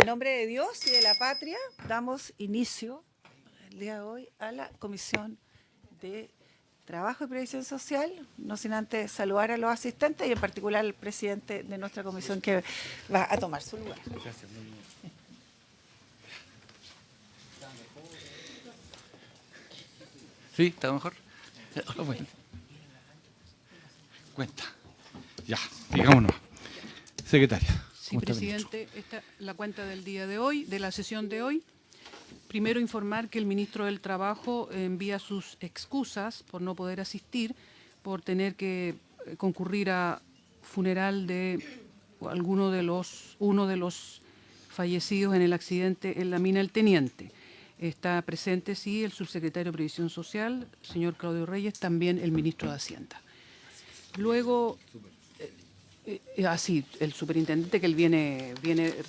nombre de Dios y de la patria, damos inicio el día de hoy a la Comisión de Trabajo y Previsión Social, no sin antes saludar a los asistentes y en particular al presidente de nuestra comisión que va a tomar su lugar. Gracias, muy bien. ¿Sí? ¿Está mejor? Bueno. Cuenta. Ya, digámonos. Secretaria. Sí, presidente, esta es la cuenta del día de hoy, de la sesión de hoy. Primero informar que el ministro del Trabajo envía sus excusas por no poder asistir, por tener que concurrir a funeral de uno de los fallecidos en el accidente en la mina El Teniente. Está presente, sí, el subsecretario de Previsión Social, señor Claudio Reyes, también el ministro de Hacienda. Luego, el superintendente, que él viene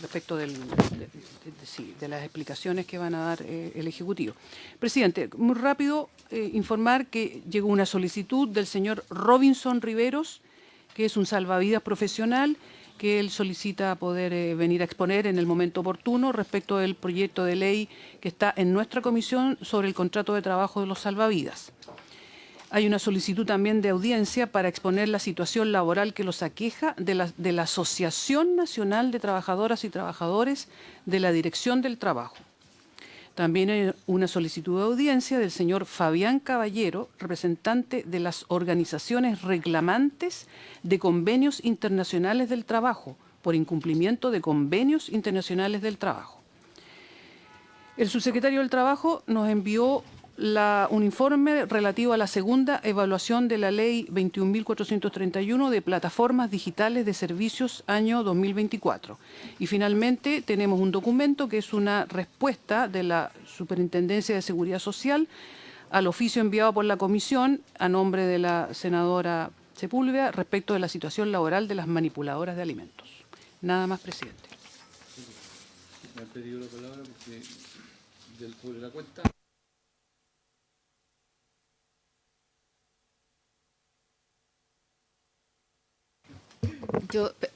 respecto de las explicaciones que van a dar el Ejecutivo. Presidente, muy rápido, informar que llegó una solicitud del señor Robinson Riveros, que es un salvavidas profesional, que él solicita poder venir a exponer en el momento oportuno respecto del proyecto de ley que está en nuestra comisión sobre el contrato de trabajo de los salvavidas. Hay una solicitud también de audiencia para exponer la situación laboral que los aqueja de la Asociación Nacional de Trabajadoras y Trabajadores de la Dirección del Trabajo. También hay una solicitud de audiencia del señor Fabián Caballero, representante de las organizaciones reclamantes de convenios internacionales del trabajo, por incumplimiento de convenios internacionales del trabajo. El subsecretario del Trabajo nos envió un informe relativo a la segunda evaluación de la Ley 21.431 de plataformas digitales de servicios año 2024. Y finalmente tenemos un documento que es una respuesta de la Superintendencia de Seguridad Social al oficio enviado por la Comisión a nombre de la senadora Sepúlveda respecto de la situación laboral de las manipuladoras de alimentos. Nada más, presidente. Me han pedido la palabra porque sobre la cuenta.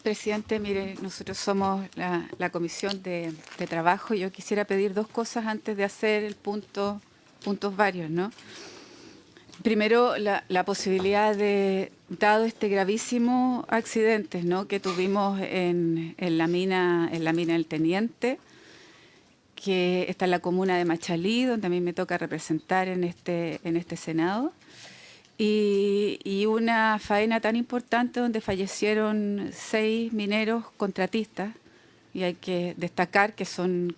Presidente, mire, nosotros somos la Comisión de Trabajo. Yo quisiera pedir dos cosas antes de hacer el puntos varios, ¿no? Primero, la posibilidad de, dado este gravísimo accidente, ¿no?, que tuvimos en la mina El Teniente, que está en la comuna de Machalí, donde a mí me toca representar en este Senado. Y una faena tan importante donde fallecieron 6 mineros contratistas, y hay que destacar que son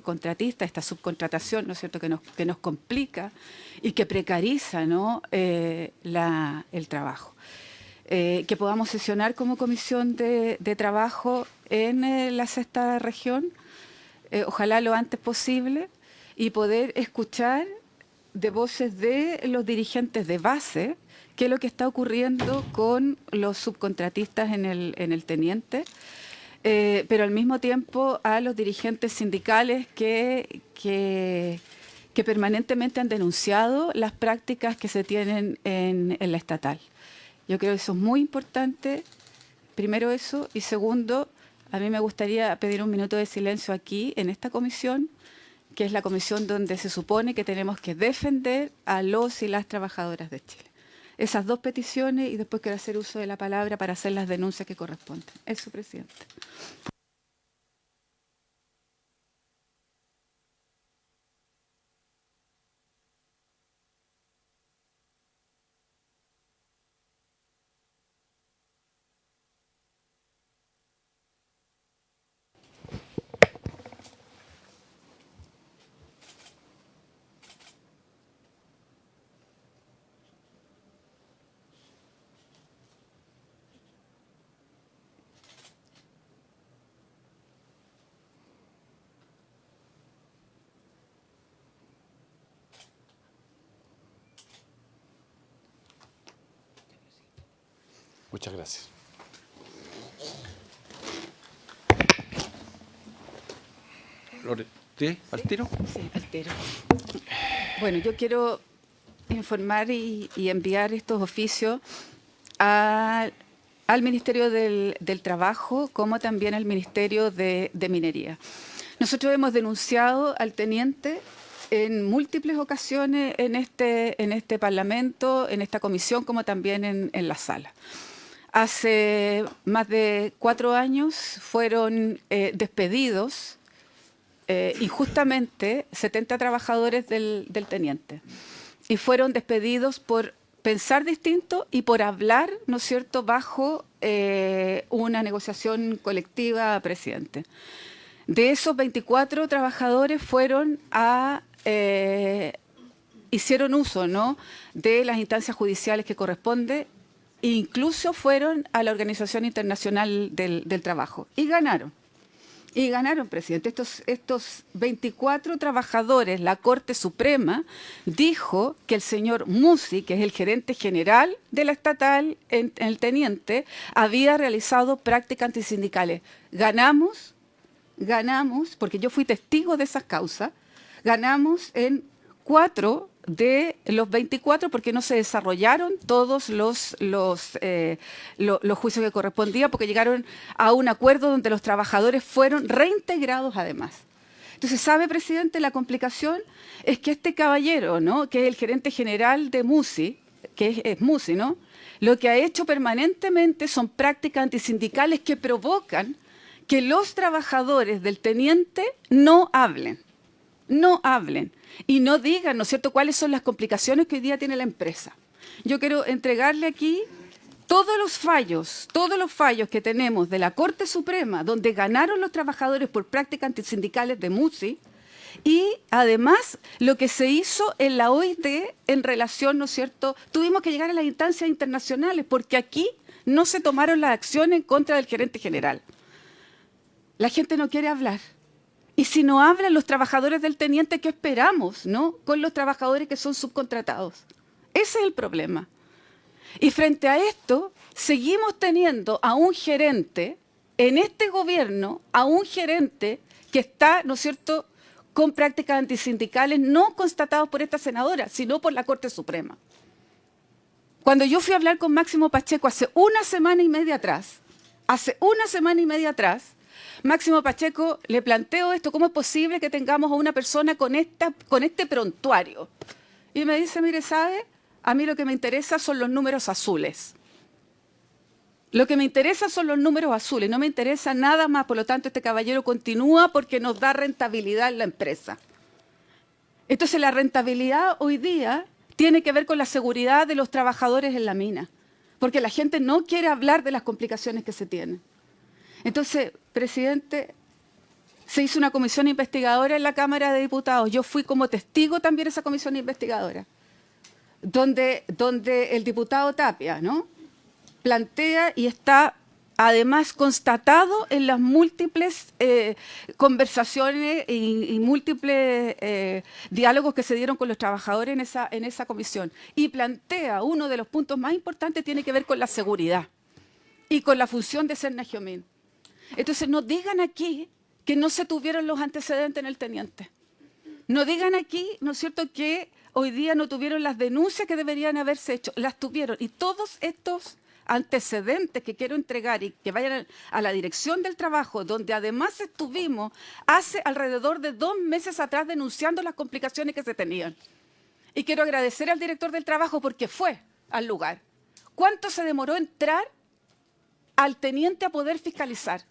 contratistas, esta subcontratación, ¿no es cierto?, que nos complica y que precariza, ¿no?, el trabajo. Que podamos sesionar como Comisión de Trabajo en la sexta región, ojalá lo antes posible, y poder escuchar de voces de los dirigentes de base qué es lo que está ocurriendo con los subcontratistas en el Teniente, pero al mismo tiempo a los dirigentes sindicales que permanentemente han denunciado las prácticas que se tienen en la estatal. Yo creo que eso es muy importante, primero eso, y segundo, a mí me gustaría pedir un minuto de silencio aquí en esta comisión, que es la comisión donde se supone que tenemos que defender a los y las trabajadoras de Chile. Esas dos peticiones, y después quiero hacer uso de la palabra para hacer las denuncias que corresponden. Eso, presidente. Muchas gracias. ¿Sí? ¿Al tiro? Sí, al tiro. Bueno, yo quiero informar y enviar estos oficios al Ministerio del Trabajo, como también al Ministerio de Minería. Nosotros hemos denunciado al teniente en múltiples ocasiones en este Parlamento, en esta comisión, como también en la sala. Hace más de 4 años fueron despedidos injustamente 70 trabajadores del teniente. Y fueron despedidos por pensar distinto y por hablar, ¿no es cierto?, bajo una negociación colectiva, presidente. De esos 24 trabajadores hicieron uso, ¿no?, de las instancias judiciales que corresponde, e incluso fueron a la Organización Internacional del Trabajo y ganaron. Y ganaron, presidente. Estos 24 trabajadores, la Corte Suprema dijo que el señor Musi, que es el gerente general de la estatal en el teniente, había realizado prácticas antisindicales. Ganamos, porque yo fui testigo de esas causas, ganamos en 4 de los 24 porque no se desarrollaron todos los juicios que correspondían, porque llegaron a un acuerdo donde los trabajadores fueron reintegrados además. Entonces, ¿sabe, presidente? La complicación es que este caballero, ¿no?, que es el gerente general de Musi, que es Musi, ¿no?, lo que ha hecho permanentemente son prácticas antisindicales que provocan que los trabajadores del teniente no hablen y no digan, ¿no es cierto?, cuáles son las complicaciones que hoy día tiene la empresa. Yo quiero entregarle aquí todos los fallos que tenemos de la Corte Suprema, donde ganaron los trabajadores por prácticas antisindicales de Musi, y además lo que se hizo en la OIT en relación, ¿no es cierto?, tuvimos que llegar a las instancias internacionales, porque aquí no se tomaron las acciones en contra del gerente general. La gente no quiere hablar. Y si no hablan los trabajadores del teniente, ¿qué esperamos, no?, con los trabajadores que son subcontratados? Ese es el problema. Y frente a esto, seguimos teniendo a un gerente, en este gobierno, a un gerente que está, ¿no es cierto?, con prácticas antisindicales no constatados por esta senadora, sino por la Corte Suprema. Cuando yo fui a hablar con Máximo Pacheco hace una semana y media atrás, Máximo Pacheco le planteó esto: ¿cómo es posible que tengamos a una persona con este prontuario? Y me dice, mire, ¿sabe? A mí lo que me interesa son los números azules. Lo que me interesa son los números azules, no me interesa nada más. Por lo tanto, este caballero continúa porque nos da rentabilidad en la empresa. Entonces, la rentabilidad hoy día tiene que ver con la seguridad de los trabajadores en la mina, porque la gente no quiere hablar de las complicaciones que se tienen. Entonces, presidente, se hizo una comisión investigadora en la Cámara de Diputados. Yo fui como testigo también de esa comisión investigadora, donde el diputado Tapia, ¿no?, plantea, y está además constatado en las múltiples conversaciones y múltiples diálogos que se dieron con los trabajadores en esa comisión, y plantea uno de los puntos más importantes, tiene que ver con la seguridad y con la función de Cernagiomín. Entonces, no digan aquí que no se tuvieron los antecedentes en el teniente. No digan aquí, ¿no es cierto?, que hoy día no tuvieron las denuncias que deberían haberse hecho. Las tuvieron. Y todos estos antecedentes que quiero entregar y que vayan a la Dirección del Trabajo, donde además estuvimos hace alrededor de 2 meses atrás denunciando las complicaciones que se tenían. Y quiero agradecer al director del Trabajo porque fue al lugar. ¿Cuánto se demoró entrar al teniente a poder fiscalizar?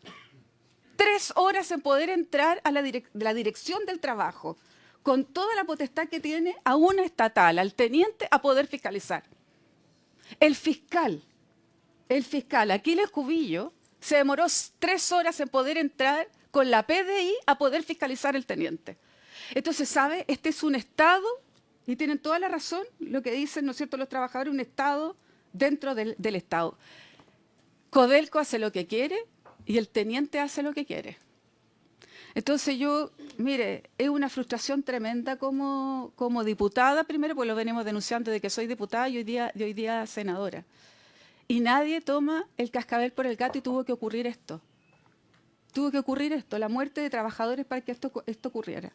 3 horas en poder entrar a la Dirección del Trabajo, con toda la potestad que tiene a una estatal, al teniente, a poder fiscalizar. El fiscal, Aquiles Cubillo, se demoró 3 horas en poder entrar con la PDI a poder fiscalizar el teniente. Entonces, ¿sabe? Este es un Estado, y tienen toda la razón lo que dicen, ¿no es cierto?, los trabajadores, un Estado dentro del Estado. Codelco hace lo que quiere y el teniente hace lo que quiere. Entonces yo, mire, es una frustración tremenda como diputada, primero porque lo venimos denunciando de que soy diputada y hoy día senadora. Y nadie toma el cascabel por el gato y tuvo que ocurrir esto. La muerte de trabajadores para que esto ocurriera.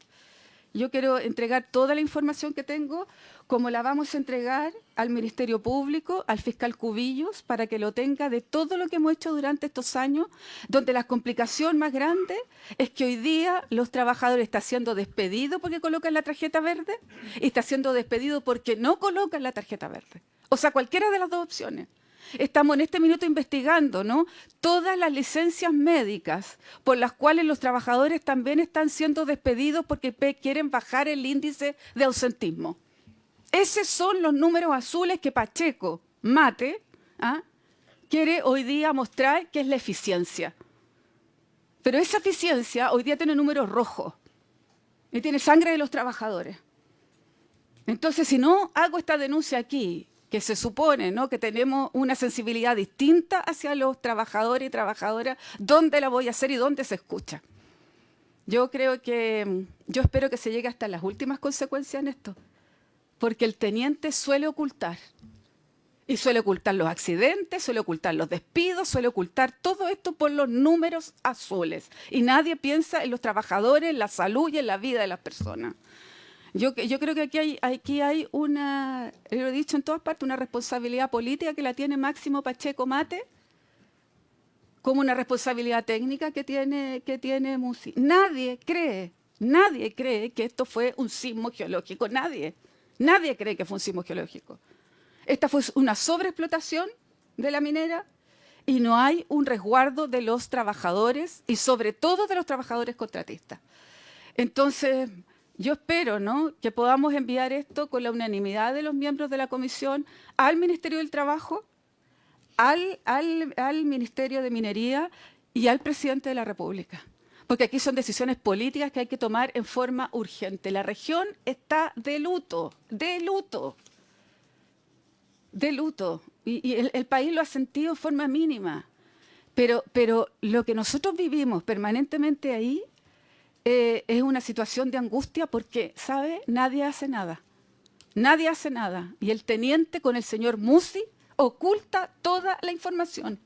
yo quiero entregar toda la información que tengo, como la vamos a entregar al Ministerio Público, al fiscal Cubillos, para que lo tenga de todo lo que hemos hecho durante estos años, donde la complicación más grande es que hoy día los trabajadores están siendo despedidos porque colocan la tarjeta verde y están siendo despedidos porque no colocan la tarjeta verde. O sea, cualquiera de las dos opciones. Estamos en este minuto investigando, ¿no?, todas las licencias médicas por las cuales los trabajadores también están siendo despedidos porque quieren bajar el índice de ausentismo. Esos son los números azules que Pacheco Mate quiere hoy día mostrar que es la eficiencia. Pero esa eficiencia hoy día tiene números rojos y tiene sangre de los trabajadores. Entonces, si no hago esta denuncia aquí, que se supone, ¿no?, que tenemos una sensibilidad distinta hacia los trabajadores y trabajadoras, ¿dónde la voy a hacer y dónde se escucha? Yo espero que se llegue hasta las últimas consecuencias en esto, porque el teniente suele ocultar. Y suele ocultar los accidentes, suele ocultar los despidos, suele ocultar todo esto por los números azules. Y nadie piensa en los trabajadores, en la salud y en la vida de las personas. Yo creo que aquí hay una, lo he dicho en todas partes, una responsabilidad política que la tiene Máximo Pacheco Mate, como una responsabilidad técnica que tiene Musi. Nadie cree que esto fue un sismo geológico, nadie cree que fue un sismo geológico. Esta fue una sobreexplotación de la minera y no hay un resguardo de los trabajadores y sobre todo de los trabajadores contratistas. Entonces, yo espero, ¿no?, que podamos enviar esto con la unanimidad de los miembros de la comisión al Ministerio del Trabajo, al Ministerio de Minería y al Presidente de la República. Porque aquí son decisiones políticas que hay que tomar en forma urgente. La región está de luto. Y el país lo ha sentido en forma mínima. Pero lo que nosotros vivimos permanentemente ahí es una situación de angustia porque, ¿sabe?, nadie hace nada. Nadie hace nada. Y el teniente con el señor Musi oculta toda la información.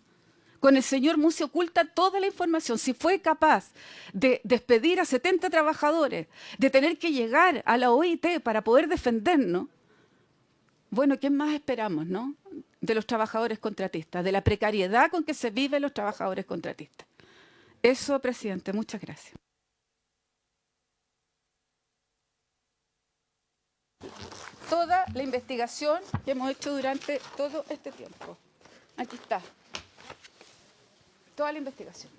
Con el señor Musi oculta toda la información. Si fue capaz de despedir a 70 trabajadores, de tener que llegar a la OIT para poder defendernos, bueno, ¿qué más esperamos, no?, de los trabajadores contratistas, de la precariedad con que se viven los trabajadores contratistas? Eso, presidente, muchas gracias. Toda la investigación que hemos hecho durante todo este tiempo. Aquí está. Toda la investigación.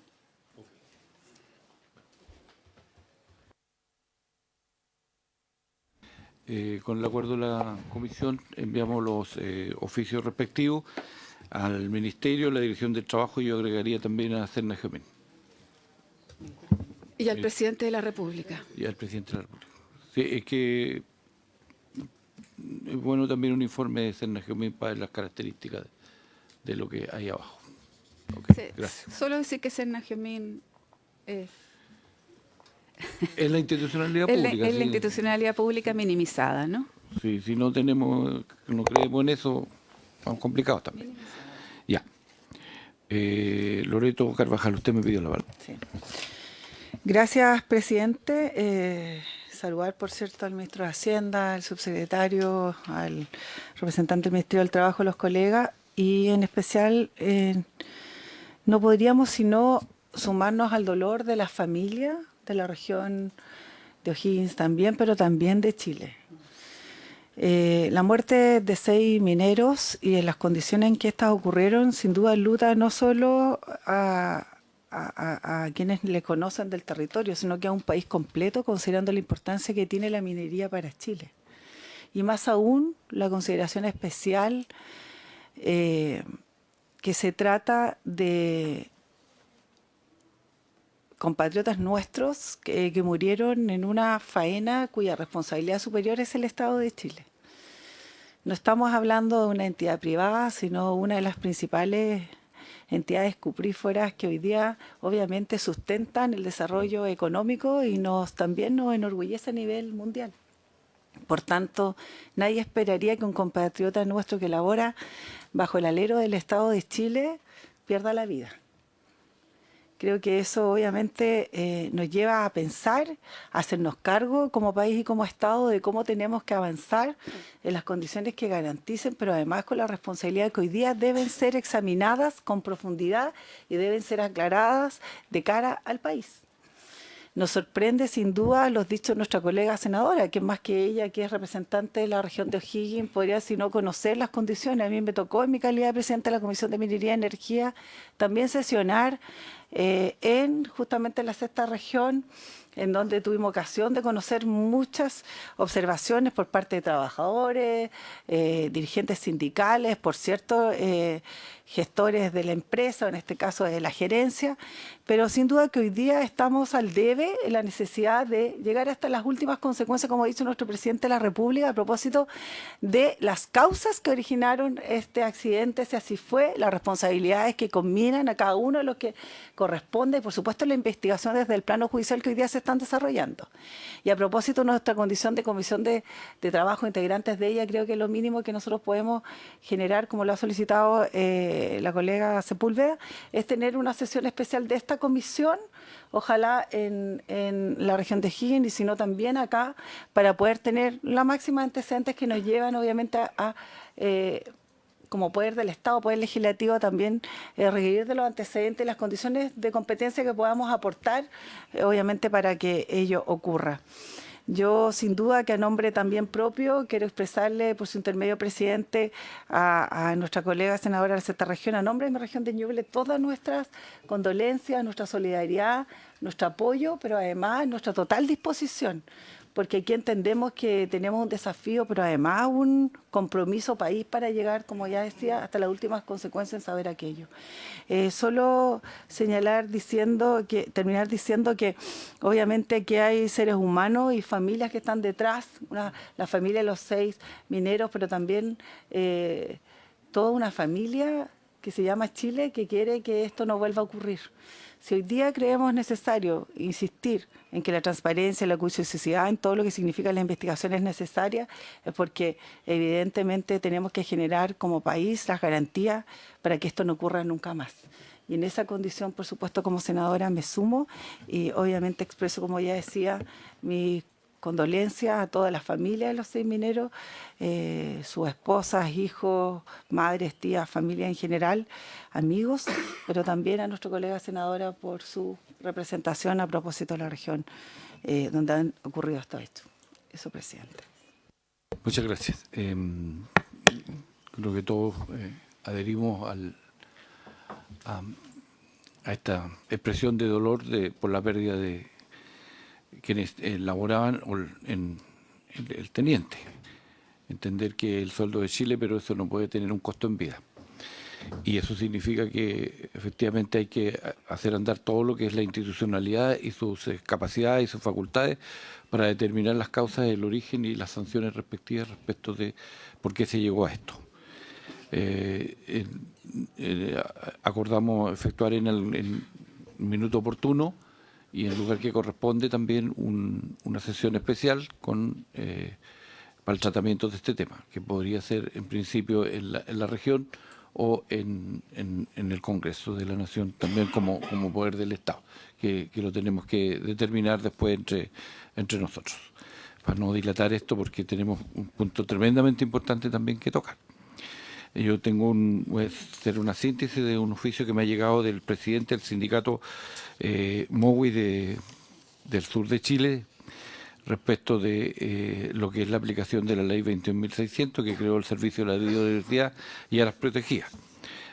Con el acuerdo de la comisión, enviamos los oficios respectivos al Ministerio, la Dirección del Trabajo, y yo agregaría también a Serna Gemén. Y al Presidente de la República. Y al Presidente de la República. Sí, es que es bueno también un informe de Serna Gemén para ver las características de lo que hay abajo. Okay, Sí, gracias. solo decir que Serna Gemín es Es la institucionalidad pública. la institucionalidad pública minimizada, ¿no? Sí, si no creemos en eso, estamos complicados también. Ya. Loreto Carvajal, usted me pidió la palabra. Sí. Gracias, presidente. Saludar, por cierto, al ministro de Hacienda, al subsecretario, al representante del Ministerio del Trabajo, los colegas, y en especial no podríamos sino sumarnos al dolor de las familias de la región de O'Higgins también, pero también de Chile. La muerte de 6 mineros y en las condiciones en que estas ocurrieron, sin duda enluta no solo a quienes le conocen del territorio, sino que a un país completo, considerando la importancia que tiene la minería para Chile. Y más aún, la consideración especial que se trata de compatriotas nuestros que murieron en una faena cuya responsabilidad superior es el Estado de Chile. No estamos hablando de una entidad privada, sino una de las principales entidades cupríferas que hoy día obviamente sustentan el desarrollo económico y también nos enorgullece a nivel mundial. Por tanto, nadie esperaría que un compatriota nuestro que labora bajo el alero del Estado de Chile pierda la vida. Creo que eso obviamente nos lleva a pensar, a hacernos cargo como país y como Estado de cómo tenemos que avanzar en las condiciones que garanticen, pero además con la responsabilidad que hoy día deben ser examinadas con profundidad y deben ser aclaradas de cara al país. Nos sorprende sin duda los dichos de nuestra colega senadora, que más que ella, que es representante de la región de O'Higgins, podría sino conocer las condiciones. A mí me tocó en mi calidad de presidenta de la Comisión de Minería y Energía también sesionar en justamente la sexta región, en donde tuvimos ocasión de conocer muchas observaciones por parte de trabajadores, dirigentes sindicales, por cierto, gestores de la empresa, en este caso de la gerencia, pero sin duda que hoy día estamos al debe en la necesidad de llegar hasta las últimas consecuencias, como ha dicho nuestro presidente de la República, a propósito de las causas que originaron este accidente, si así fue, las responsabilidades que combinan a cada uno de los que corresponde, y por supuesto la investigación desde el plano judicial que hoy día se están desarrollando. Y a propósito de nuestra condición de comisión de trabajo, integrantes de ella, creo que lo mínimo que nosotros podemos generar, como lo ha solicitado la colega Sepúlveda, es tener una sesión especial de esta comisión, ojalá en la región de O'Higgins y si no también acá, para poder tener la máxima antecedentes que nos llevan obviamente a como poder del Estado, poder legislativo también requerir de los antecedentes y las condiciones de competencia que podamos aportar, obviamente para que ello ocurra. Yo, sin duda, que a nombre también propio, quiero expresarle, por su intermedio, presidente, a nuestra colega senadora de la sexta región, a nombre de mi región de Ñuble, todas nuestras condolencias, nuestra solidaridad, nuestro apoyo, pero además nuestra total disposición, porque aquí entendemos que tenemos un desafío, pero además un compromiso país para llegar, como ya decía, hasta las últimas consecuencias en saber aquello. Solo señalar terminar diciendo que obviamente aquí hay seres humanos y familias que están detrás, la familia de los 6 mineros, pero también toda una familia que se llama Chile, que quiere que esto no vuelva a ocurrir. Si hoy día creemos necesario insistir en que la transparencia, la acuciosidad, en todo lo que significa la investigación es necesaria, es porque evidentemente tenemos que generar como país las garantías para que esto no ocurra nunca más. Y en esa condición, por supuesto, como senadora me sumo y obviamente expreso, como ya decía, mi condolencias a todas las familias de los 6 mineros, sus esposas, hijos, madres, tías, familia en general, amigos, pero también a nuestro colega senadora por su representación a propósito de la región donde han ocurrido estos hechos. Eso, presidente. Muchas gracias. Creo que todos adherimos a esta expresión de dolor por la pérdida de quienes laboraban en el teniente. Entender que el sueldo de Chile, pero eso no puede tener un costo en vida. Y eso significa que efectivamente hay que hacer andar todo lo que es la institucionalidad y sus capacidades y sus facultades para determinar las causas, el origen y las sanciones respectivas respecto de por qué se llegó a esto. Acordamos efectuar en el minuto oportuno y en el lugar que corresponde también una sesión especial para el tratamiento de este tema, que podría ser en principio en la región o en el Congreso de la Nación, también como poder del Estado, que lo tenemos que determinar después entre nosotros. Para no dilatar esto, porque tenemos un punto tremendamente importante también que tocar. Yo voy a hacer una síntesis de un oficio que me ha llegado del presidente del sindicato MOWI del sur de Chile respecto de lo que es la aplicación de la ley 21.600 que creó el Servicio de la Biodiversidad y a las protegidas.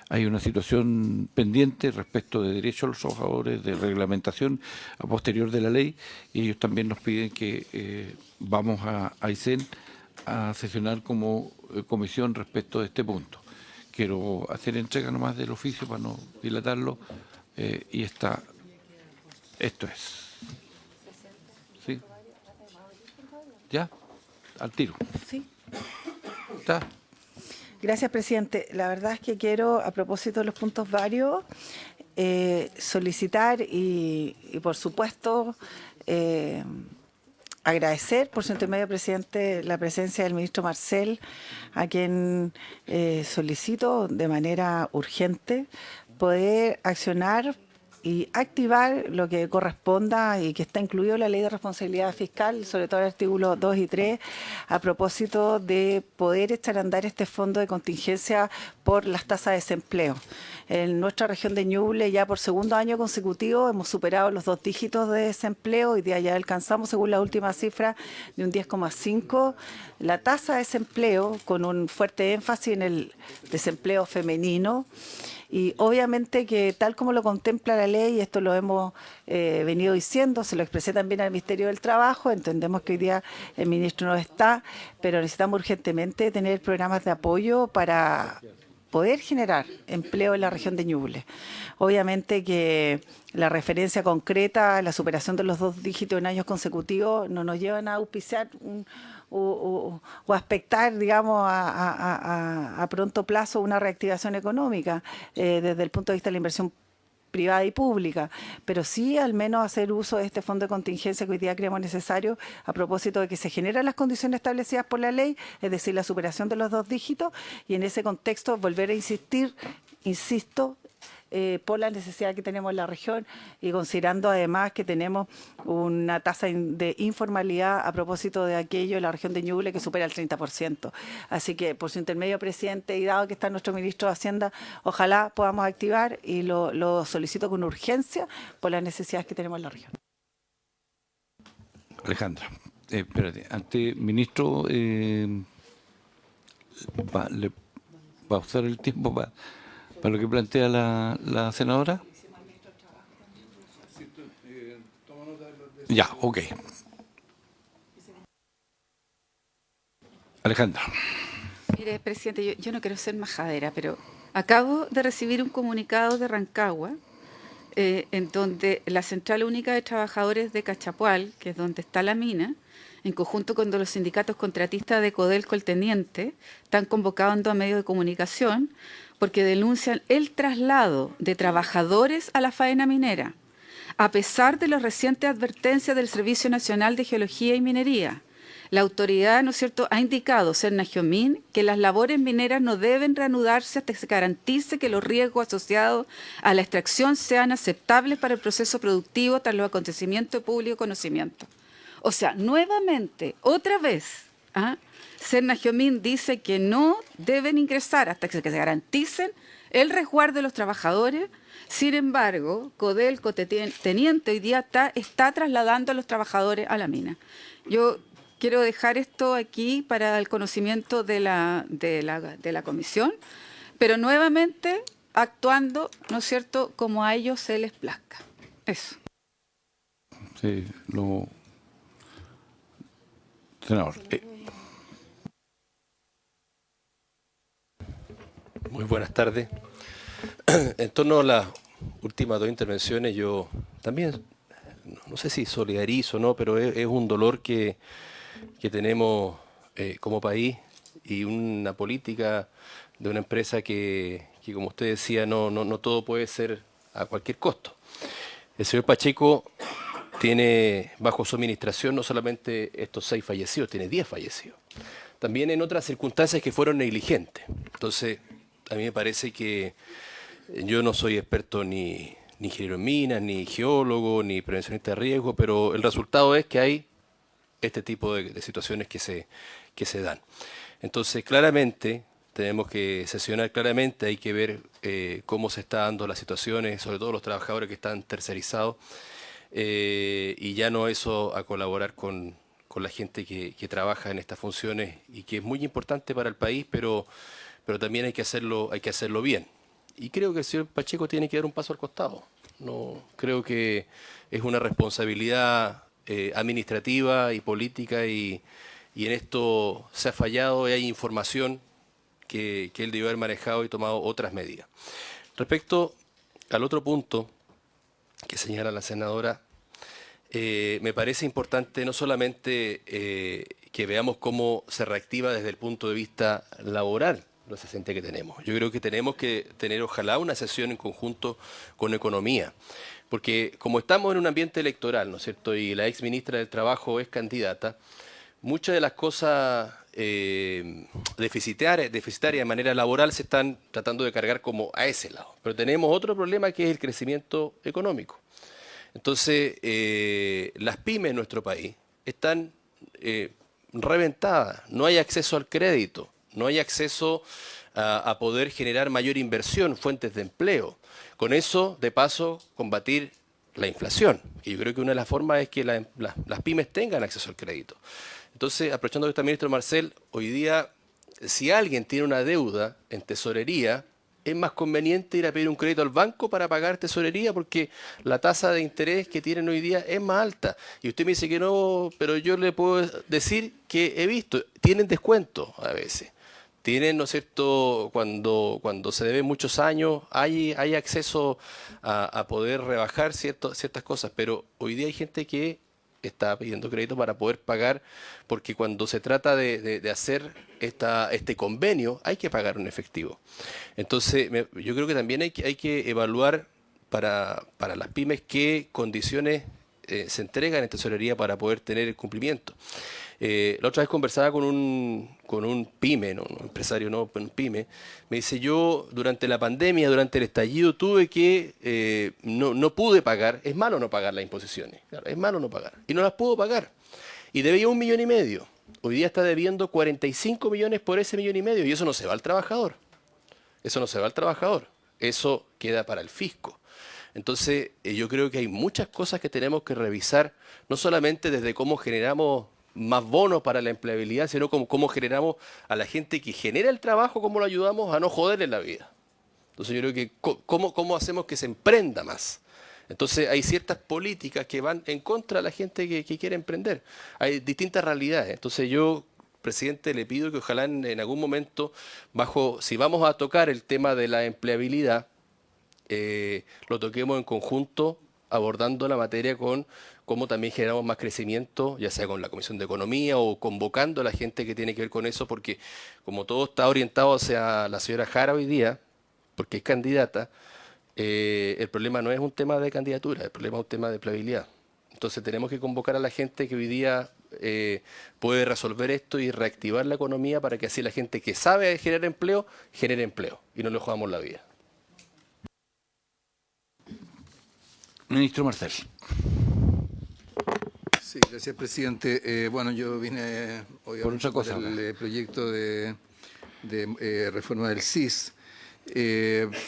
Hay una situación pendiente respecto de derechos a los trabajadores, de reglamentación a posterior de la ley, y ellos también nos piden que vamos a Aysén a sesionar como comisión respecto de este punto. Quiero hacer entrega nomás del oficio para no dilatarlo, y esto es. ¿Sí? ¿Ya? Al tiro. Sí. ¿Está? Gracias, presidente. La verdad es que quiero, a propósito de los puntos varios, solicitar y por supuesto, agradecer por su intermedio, presidente, la presencia del ministro Marcel, a quien solicito de manera urgente poder accionar y activar lo que corresponda y que está incluido en la Ley de Responsabilidad Fiscal, sobre todo el artículo 2 y 3, a propósito de poder echar a andar este fondo de contingencia por las tasas de desempleo. En nuestra región de Ñuble ya por segundo año consecutivo hemos superado los 2 dígitos de desempleo. Hoy día ya alcanzamos, según la última cifra, de un 10,5. La tasa de desempleo, con un fuerte énfasis en el desempleo femenino. Y obviamente que tal como lo contempla la ley, y esto lo hemos venido diciendo, se lo expresé también al Ministerio del Trabajo, entendemos que hoy día el ministro no está, pero necesitamos urgentemente tener programas de apoyo para poder generar empleo en la región de Ñuble. Obviamente que la referencia concreta, la superación de los 2 dígitos en años consecutivos, no nos llevan a auspiciar o a expectar, digamos, a pronto plazo una reactivación económica desde el punto de vista de la inversión privada y pública, pero sí al menos hacer uso de este fondo de contingencia que hoy día creemos necesario a propósito de que se generan las condiciones establecidas por la ley, es decir, la superación de los 2 dígitos, y en ese contexto volver a insistir, insisto, por la necesidad que tenemos en la región y considerando además que tenemos una tasa de informalidad a propósito de aquello en la región de Ñuble que supera el 30%. Así que por su intermedio, presidente, y dado que está nuestro ministro de Hacienda, ojalá podamos activar y lo solicito con urgencia por las necesidades que tenemos en la región. Alejandra, espérate, antes, ministro, va a usar el tiempo para lo que plantea la senadora. Ya, ok. Alejandra. Mire, presidente, yo no quiero ser majadera, pero acabo de recibir un comunicado de Rancagua en donde la Central Única de Trabajadores de Cachapual, que es donde está la mina, en conjunto con los sindicatos contratistas de Codelco El Teniente, están convocando a medios de comunicación porque denuncian el traslado de trabajadores a la faena minera, a pesar de las recientes advertencias del Servicio Nacional de Geología y Minería. La autoridad, ¿no es cierto?, ha indicado, Sernagiomín, que las labores mineras no deben reanudarse hasta que se garantice que los riesgos asociados a la extracción sean aceptables para el proceso productivo tras los acontecimientos de público conocimiento. O sea, nuevamente, otra vez, Sernagiomín dice que no deben ingresar hasta que se garanticen el resguardo de los trabajadores. Sin embargo, Codelco Teniente hoy día está trasladando a los trabajadores a la mina. Yo quiero dejar esto aquí para el conocimiento de la comisión, pero nuevamente actuando, ¿no es cierto?, como a ellos se les plazca. Eso. Sí, senador. Muy buenas tardes. En torno a las últimas 2 intervenciones, yo también, no sé si solidarizo o no, pero es un dolor que tenemos como país y una política de una empresa que como usted decía, no todo puede ser a cualquier costo. El señor Pacheco tiene bajo su administración no solamente estos 6 fallecidos, tiene 10 fallecidos. También en otras circunstancias que fueron negligentes. Entonces, a mí me parece que yo no soy experto ni ingeniero en minas, ni geólogo, ni prevencionista de riesgo, pero el resultado es que hay este tipo de situaciones que se dan. Entonces, claramente, tenemos que sesionar claramente, hay que ver cómo se está dando las situaciones, sobre todo los trabajadores que están tercerizados, y ya no eso a colaborar con la gente que trabaja en estas funciones y que es muy importante para el país, pero también hay que hacerlo bien. Y creo que el señor Pacheco tiene que dar un paso al costado. No, creo que es una responsabilidad administrativa y política y en esto se ha fallado y hay información que él debió haber manejado y tomado otras medidas. Respecto al otro punto que señala la senadora, me parece importante no solamente que veamos cómo se reactiva desde el punto de vista laboral los 60 que tenemos. Yo creo que tenemos que tener ojalá una sesión en conjunto con Economía, porque como estamos en un ambiente electoral, ¿no es cierto?, y la ex ministra del Trabajo es candidata, muchas de las cosas deficitarias de manera laboral se están tratando de cargar como a ese lado. Pero tenemos otro problema que es el crecimiento económico. Entonces, las pymes en nuestro país están reventadas, no hay acceso al crédito, no hay acceso a poder generar mayor inversión, fuentes de empleo. Con eso, de paso, combatir la inflación, que yo creo que una de las formas es que las pymes tengan acceso al crédito. Entonces, aprovechando que está el ministro Marcel, hoy día, si alguien tiene una deuda en tesorería, es más conveniente ir a pedir un crédito al banco para pagar tesorería porque la tasa de interés que tienen hoy día es más alta. Y usted me dice que no, pero yo le puedo decir que he visto, tienen descuento a veces. Tienen, ¿no es cierto?, cuando se debe muchos años, hay acceso a poder rebajar ciertas cosas, pero hoy día hay gente que está pidiendo crédito para poder pagar, porque cuando se trata de hacer este convenio, hay que pagar en efectivo. Entonces, yo creo que también hay que evaluar para las pymes qué condiciones se entregan en tesorería para poder tener el cumplimiento. La otra vez conversaba con un pyme, ¿no? Un empresario, no, un pyme, me dice, yo durante la pandemia, durante el estallido, tuve que, no pude pagar, es malo no pagar las imposiciones, claro, es malo no pagar, y no las puedo pagar, y debía 1,5 millones, hoy día está debiendo 45 millones por ese 1,5 millones, y eso no se va al trabajador, eso queda para el fisco. Entonces, yo creo que hay muchas cosas que tenemos que revisar, no solamente desde cómo generamos más bonos para la empleabilidad, sino cómo generamos a la gente que genera el trabajo, cómo lo ayudamos a no joderle la vida. Entonces yo creo que cómo hacemos que se emprenda más. Entonces hay ciertas políticas que van en contra de la gente que quiere emprender. Hay distintas realidades. Entonces yo, presidente, le pido que ojalá en algún momento, si vamos a tocar el tema de la empleabilidad, lo toquemos en conjunto, abordando la materia con cómo también generamos más crecimiento, ya sea con la Comisión de Economía o convocando a la gente que tiene que ver con eso, porque como todo está orientado hacia la señora Jara hoy día, porque es candidata, el problema no es un tema de candidatura, el problema es un tema de empleabilidad. Entonces tenemos que convocar a la gente que hoy día puede resolver esto y reactivar la economía para que así la gente que sabe generar empleo, genere empleo y no le jugamos la vida. Ministro Marcel. Sí, gracias, presidente. Bueno, yo vine hoy Por otra cosa, por el proyecto de reforma del CIS,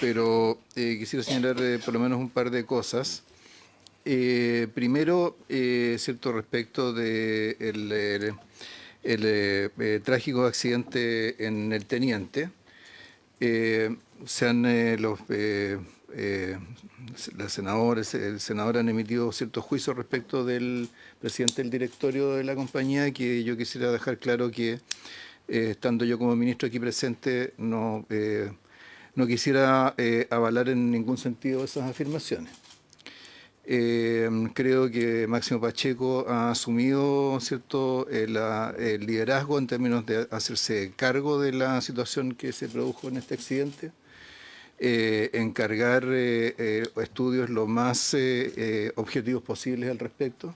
pero quisiera señalar por lo menos un par de cosas. Primero, cierto, respecto de el trágico accidente en el Teniente, las senadoras, el senador han emitido ciertos juicios respecto del presidente del directorio de la compañía, que yo quisiera dejar claro que, estando yo como ministro aquí presente, no quisiera avalar en ningún sentido esas afirmaciones. Creo que Máximo Pacheco ha asumido, ¿cierto?, el liderazgo en términos de hacerse cargo de la situación que se produjo en este accidente, encargar estudios lo más objetivos posibles al respecto,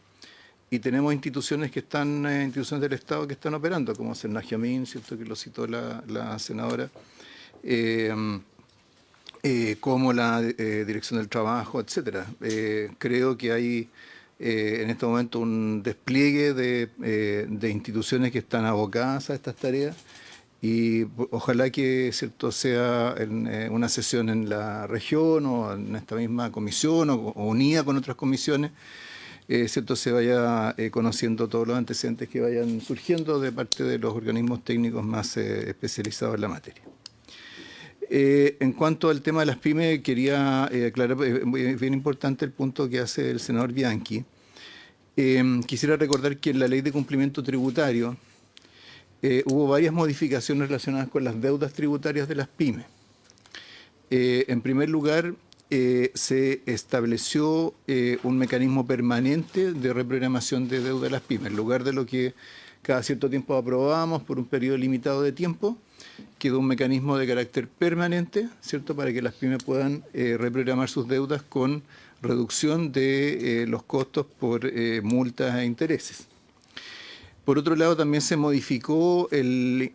y tenemos instituciones instituciones del Estado que están operando, como Senagiomin, ¿cierto?, que lo citó la senadora, como la Dirección del Trabajo, etcétera. Creo que hay en este momento un despliegue de instituciones que están abocadas a estas tareas, y ojalá que, ¿cierto?, sea en una sesión en la región o en esta misma comisión o unida con otras comisiones, ¿cierto?, se vaya conociendo todos los antecedentes que vayan surgiendo de parte de los organismos técnicos más especializados en la materia. En cuanto al tema de las pymes, quería aclarar, es bien importante el punto que hace el senador Bianchi. Quisiera recordar que en la Ley de Cumplimiento Tributario hubo varias modificaciones relacionadas con las deudas tributarias de las pymes. En primer lugar, se estableció un mecanismo permanente de reprogramación de deuda de las pymes. En lugar de lo que cada cierto tiempo aprobábamos por un periodo limitado de tiempo, quedó un mecanismo de carácter permanente, ¿cierto?, para que las pymes puedan reprogramar sus deudas con reducción de los costos por multas e intereses. Por otro lado, también se modificó el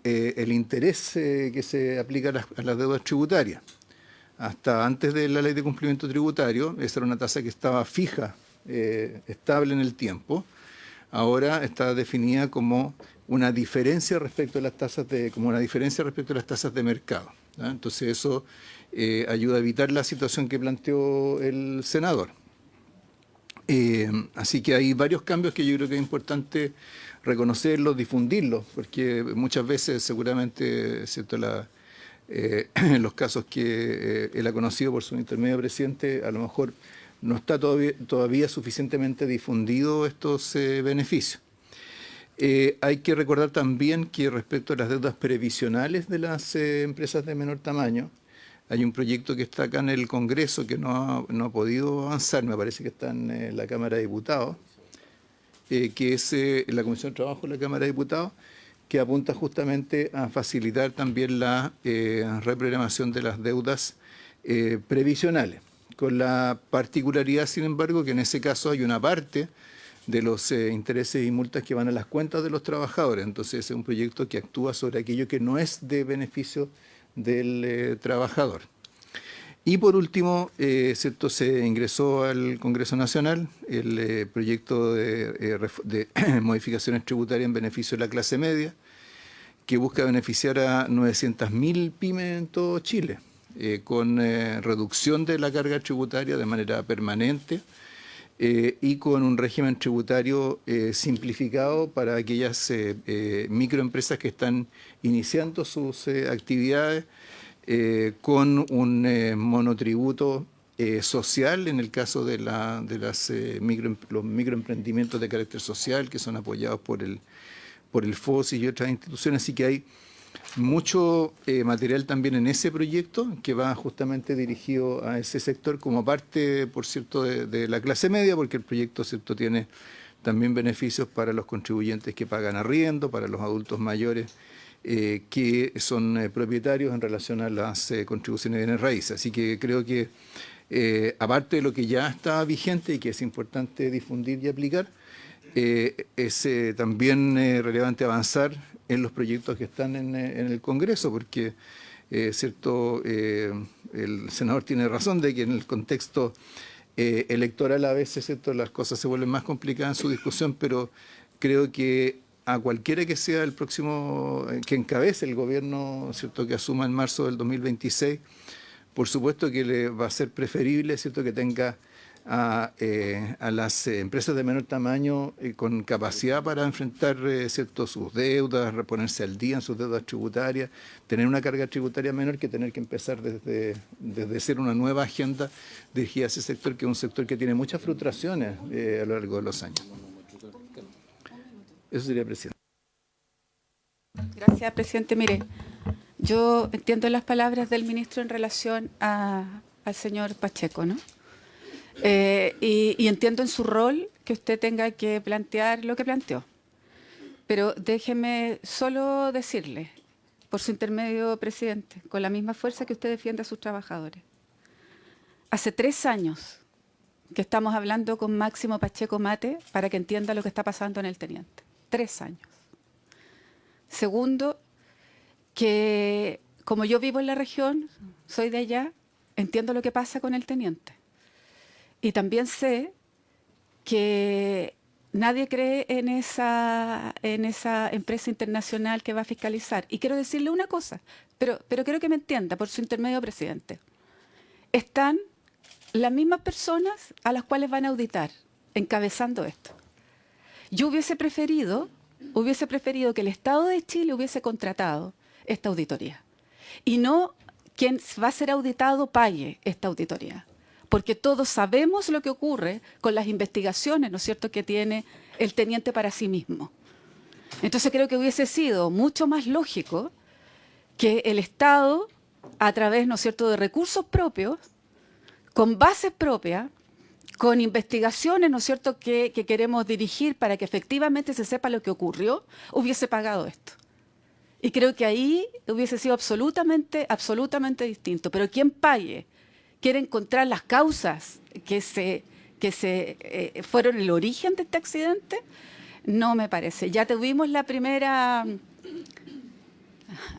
interés que se aplica a las deudas tributarias. Hasta antes de la ley de cumplimiento tributario, esa era una tasa que estaba fija, estable en el tiempo. Ahora está definida como una diferencia respecto a las tasas de mercado, ¿ya? Entonces eso ayuda a evitar la situación que planteó el senador. Así que hay varios cambios que yo creo que es importante reconocerlos, difundirlos, porque muchas veces seguramente, ¿cierto?, los casos que él ha conocido por su intermedio presidente, a lo mejor no está todavía suficientemente difundido estos beneficios. Hay que recordar también que respecto a las deudas previsionales de las empresas de menor tamaño, hay un proyecto que está acá en el Congreso que no ha podido avanzar, me parece que está en la Cámara de Diputados, que es la Comisión de Trabajo de la Cámara de Diputados, que apunta justamente a facilitar también la reprogramación de las deudas previsionales, con la particularidad, sin embargo, que en ese caso hay una parte de los intereses y multas que van a las cuentas de los trabajadores. Entonces es un proyecto que actúa sobre aquello que no es de beneficio del trabajador. Y por último, ¿cierto?, se ingresó al Congreso Nacional el proyecto de modificaciones tributarias en beneficio de la clase media, que busca beneficiar a 900.000 pymes en todo Chile, con reducción de la carga tributaria de manera permanente y con un régimen tributario simplificado para aquellas microempresas que están iniciando sus actividades, con un monotributo social en el caso de los microemprendimientos de carácter social que son apoyados por el FOSI y otras instituciones. Así que hay mucho material también en ese proyecto que va justamente dirigido a ese sector como parte, por cierto, de la clase media, porque el proyecto, cierto, tiene también beneficios para los contribuyentes que pagan arriendo, para los adultos mayores que son propietarios en relación a las contribuciones de bienes raíces. Así que creo que, aparte de lo que ya está vigente y que es importante difundir y aplicar, es también relevante avanzar en los proyectos que están en el Congreso, porque cierto, el senador tiene razón de que en el contexto electoral a veces, ¿cierto?, las cosas se vuelven más complicadas en su discusión, pero creo que a cualquiera que sea el próximo que encabece el gobierno, ¿cierto?, que asuma en marzo del 2026, por supuesto que le va a ser preferible, ¿cierto?, que tenga a las empresas de menor tamaño con capacidad para enfrentar, ¿cierto?, sus deudas, reponerse al día en sus deudas tributarias, tener una carga tributaria menor que tener que empezar desde ser una nueva agenda dirigida a ese sector, que es un sector que tiene muchas frustraciones a lo largo de los años. Eso sería, presidente. Gracias, presidente. Mire, yo entiendo las palabras del ministro en relación al señor Pacheco, ¿no? Y entiendo en su rol que usted tenga que plantear lo que planteó. Pero déjeme solo decirle, por su intermedio, presidente, con la misma fuerza que usted defiende a sus trabajadores. Hace 3 años que estamos hablando con Máximo Pacheco Mate para que entienda lo que está pasando en el teniente. 3 años. Segundo, que como yo vivo en la región, soy de allá, entiendo lo que pasa con el teniente. Y también sé que nadie cree en esa empresa internacional que va a fiscalizar. Y quiero decirle una cosa, pero quiero que me entienda por su intermedio, presidente. Están las mismas personas a las cuales van a auditar, encabezando esto. Yo hubiese preferido que el Estado de Chile hubiese contratado esta auditoría y no quien va a ser auditado pague esta auditoría, porque todos sabemos lo que ocurre con las investigaciones, ¿no es cierto?, que tiene el teniente para sí mismo. Entonces creo que hubiese sido mucho más lógico que el Estado, a través, ¿no es cierto?, de recursos propios, con bases propias, con investigaciones, ¿no es cierto?, que queremos dirigir para que efectivamente se sepa lo que ocurrió, hubiese pagado esto. Y creo que ahí hubiese sido absolutamente distinto. Pero quien pague, quiere encontrar las causas que fueron el origen de este accidente, No me parece. Ya tuvimos la primera...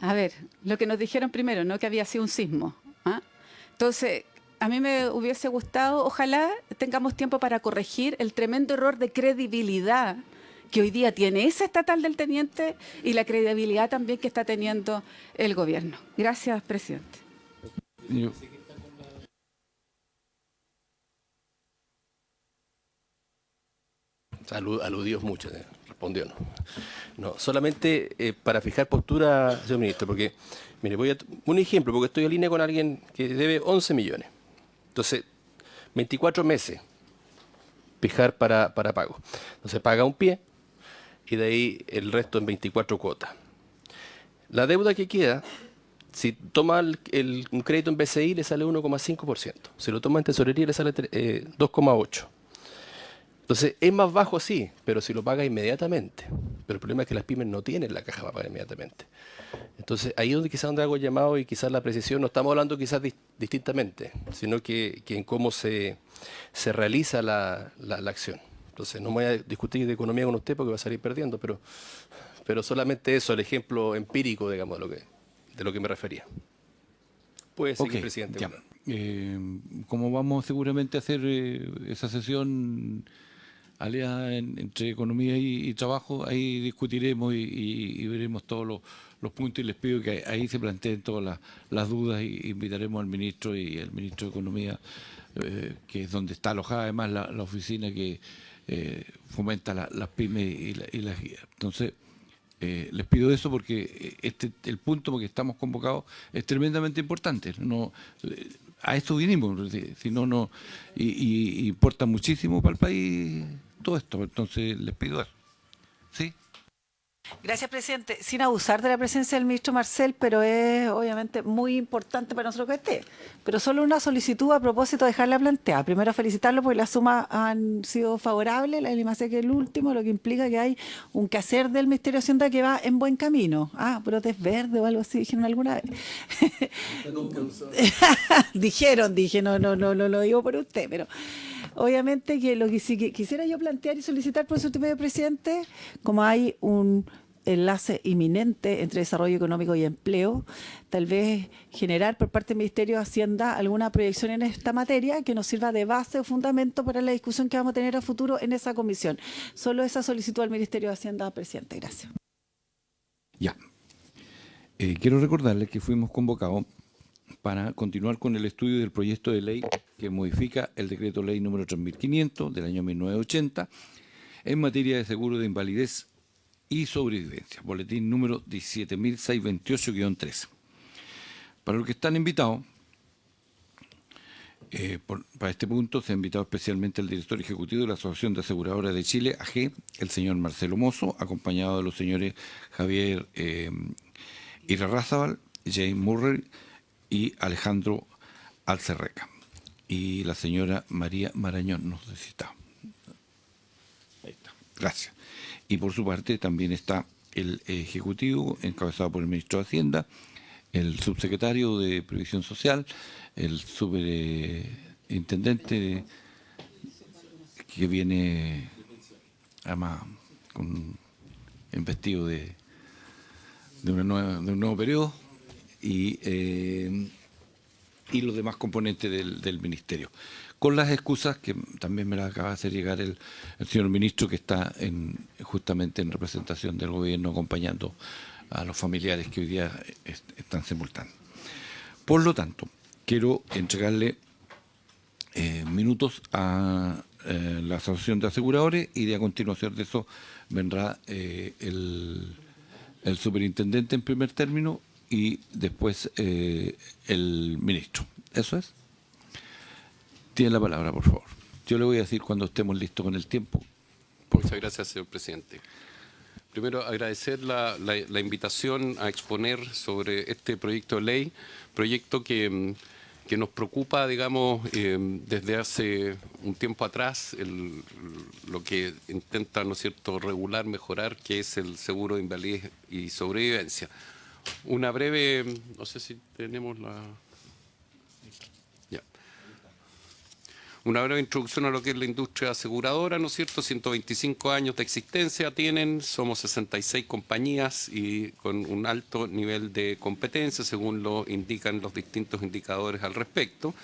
A ver, lo que nos dijeron primero, ¿no? Que había sido un sismo. ¿Ah? Entonces, a mí me hubiese gustado, ojalá tengamos tiempo para corregir el tremendo error de credibilidad que hoy día tiene esa estatal del teniente y la credibilidad también que está teniendo el gobierno. Gracias, presidente. Yo- Aludidos mucho, respondió no. No, solamente para fijar postura, señor ministro, porque, mire, un ejemplo, porque estoy en línea con alguien que debe 11 millones. Entonces, 24 meses fijar para pago. Entonces paga un pie y de ahí el resto en 24 cuotas. La deuda que queda, si toma un crédito en BCI le sale 1,5%. Si lo toma en tesorería le sale 2,8%. Entonces, es más bajo sí, pero si lo paga inmediatamente. Pero el problema es que las pymes no tienen la caja para pagar inmediatamente. Entonces, ahí es donde quizás donde hago el llamado y quizás la precisión, no estamos hablando quizás distintamente, sino que en cómo se realiza la acción. Entonces, no me voy a discutir de economía con usted porque va a salir perdiendo, pero solamente eso, el ejemplo empírico, digamos, de lo que me refería. Puede seguir, Ok, presidente. ya. Como vamos seguramente a hacer esa sesión aliada entre economía y trabajo, ahí discutiremos y veremos todos los puntos y les pido que ahí se planteen todas las dudas y invitaremos al ministro y al ministro de Economía, que es donde está alojada además la oficina que fomenta las pymes y las guías. Entonces, les pido eso porque el punto porque estamos convocados es tremendamente importante. A esto vinimos, si no, y importa muchísimo para el país todo esto. Entonces les pido eso. ¿Sí? Gracias, presidente. Sin abusar de la presencia del ministro Marcel, pero es obviamente muy importante para nosotros que esté. Pero solo una solicitud a propósito de dejarla planteada. Primero, felicitarlo porque las sumas han sido favorables, la más que el último, lo que implica que hay un quehacer del Ministerio de Hacienda que va en buen camino. Brotes verdes o algo así, dijeron alguna vez. Dije, no lo digo por usted, pero... Obviamente que lo que sí quisiera yo plantear y solicitar por su último presidente, como hay un enlace inminente entre desarrollo económico y empleo, tal vez generar por parte del Ministerio de Hacienda alguna proyección en esta materia que nos sirva de base o fundamento para la discusión que vamos a tener a futuro en esa comisión. Solo esa solicitud al Ministerio de Hacienda, presidente. Gracias. Ya. Quiero recordarles que fuimos convocados para continuar con el estudio del proyecto de ley que modifica el decreto ley número 3500 del año 1980 en materia de seguro de invalidez y sobrevivencia, boletín número 17628-13. Para los que están invitados, para este punto se ha invitado especialmente el director ejecutivo de la Asociación de Aseguradoras de Chile, AG, el señor Marcelo Mozo, acompañado de los señores Javier Irarrázaval, James Murray y Alejandro Alcerreca. Y la señora María Marañón nos necesita. Ahí está. Gracias. Y por su parte también está el Ejecutivo, encabezado por el Ministro de Hacienda, el Subsecretario de Previsión Social, el Superintendente que viene además en vestido de un nuevo periodo, y los demás componentes del Ministerio. Con las excusas que también me las acaba de hacer llegar el señor Ministro, que está justamente en representación del Gobierno acompañando a los familiares que hoy día están simultáneos. Por lo tanto, quiero entregarle minutos a la Asociación de Aseguradores y a continuación de eso vendrá el superintendente en primer término y después el ministro. ¿Eso es? Tiene la palabra, por favor. Yo le voy a decir cuando estemos listos con el tiempo. Muchas gracias, señor presidente. Primero, agradecer la invitación a exponer sobre este proyecto de ley, proyecto que nos preocupa, digamos, desde hace un tiempo atrás, lo que intenta, ¿no es cierto?, regular, mejorar, que es el seguro de invalidez y sobrevivencia. Una breve, no sé si tenemos la... Ya. una breve introducción a lo que es la industria aseguradora, ¿no es cierto? 125 años de existencia tienen, somos 66 compañías y con un alto nivel de competencia, según lo indican los distintos indicadores al respecto.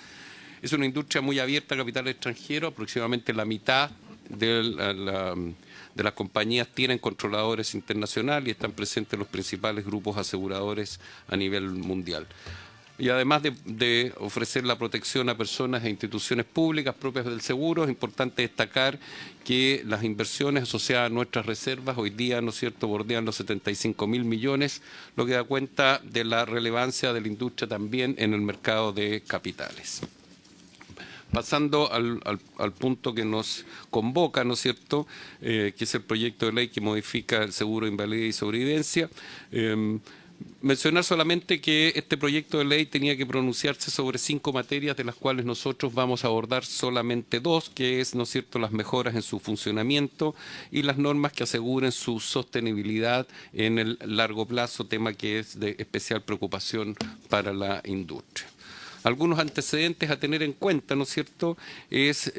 Es una industria muy abierta a capital extranjero, aproximadamente la mitad de las compañías tienen controladores internacionales y están presentes los principales grupos aseguradores a nivel mundial. Y además de ofrecer la protección a personas e instituciones públicas propias del seguro, es importante destacar que las inversiones asociadas a nuestras reservas hoy día, ¿no es cierto?, bordean los 75.000 millones, lo que da cuenta de la relevancia de la industria también en el mercado de capitales. Pasando al punto que nos convoca, ¿no es cierto?, que es el proyecto de ley que modifica el seguro de invalidez y sobrevivencia. Mencionar solamente que este proyecto de ley tenía que pronunciarse sobre 5 materias, de las cuales nosotros vamos a abordar solamente 2, que es, ¿no es cierto?, las mejoras en su funcionamiento y las normas que aseguren su sostenibilidad en el largo plazo, tema que es de especial preocupación para la industria. Algunos antecedentes a tener en cuenta, ¿no es cierto?, es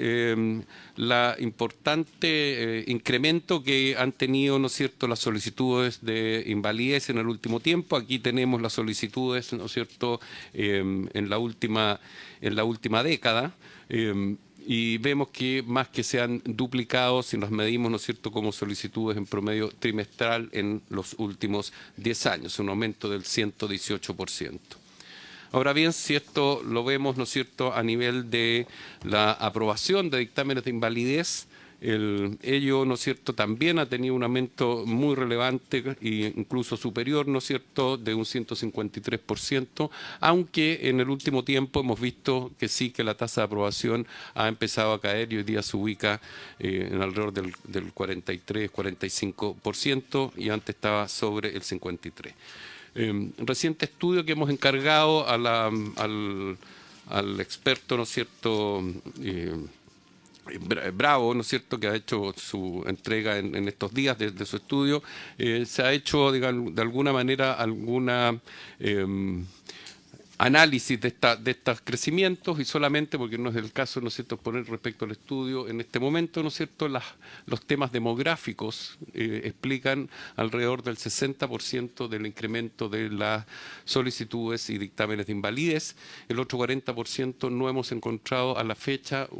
la importante incremento que han tenido, ¿no es cierto?, las solicitudes de invalidez en el último tiempo. Aquí tenemos las solicitudes, ¿no es cierto?, en la última década. Y vemos que más que se han duplicado, si nos medimos, ¿no es cierto?, como solicitudes en promedio trimestral en los últimos 10 años, un aumento del 118%. Ahora bien, si esto lo vemos, ¿no es cierto?, a nivel de la aprobación de dictámenes de invalidez, ello, ¿no es cierto?, también ha tenido un aumento muy relevante e incluso superior, ¿no es cierto?, de un 153%, aunque en el último tiempo hemos visto que sí, que la tasa de aprobación ha empezado a caer y hoy día se ubica en alrededor del 43-45% y antes estaba sobre el 53%. Reciente estudio que hemos encargado al experto, ¿no es cierto?, Bravo, ¿no es cierto?, que ha hecho su entrega en estos días de su estudio, se ha hecho, digamos, de alguna manera alguna análisis de estos crecimientos, y solamente, porque no es el caso, ¿no es cierto?, poner respecto al estudio en este momento, ¿no es cierto?, los temas demográficos explican alrededor del 60% del incremento de las solicitudes y dictámenes de invalidez. El otro 40% no hemos encontrado a la fecha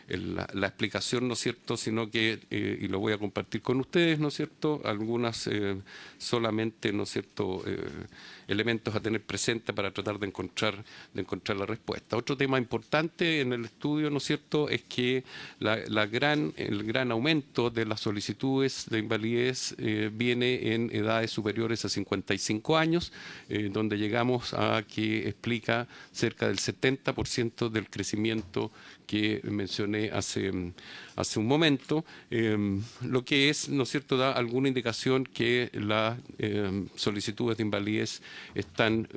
la explicación, ¿no es cierto?, sino que, y lo voy a compartir con ustedes, ¿no es cierto?, algunas solamente, ¿no es cierto?, elementos a tener presente para tratar de encontrar la respuesta. Otro tema importante en el estudio, ¿no es cierto?, es que el gran aumento de las solicitudes de invalidez viene en edades superiores a 55 años, donde llegamos a que explica cerca del 70% del crecimiento que mencioné hace un momento, lo que es, ¿no es cierto?, da alguna indicación que las solicitudes de invalidez están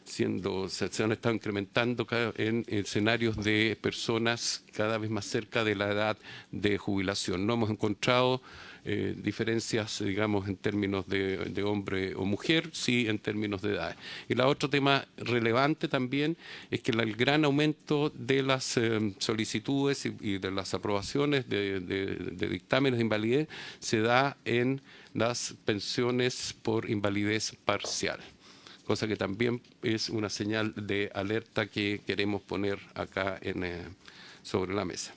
se han estado incrementando en escenarios de personas cada vez más cerca de la edad de jubilación. No hemos encontrado diferencias, digamos, en términos de hombre o mujer, sí en términos de edad. Y el otro tema relevante también es que el gran aumento de las solicitudes y de las aprobaciones de dictámenes de invalidez se da en las pensiones por invalidez parcial, cosa que también es una señal de alerta que queremos poner acá sobre la mesa.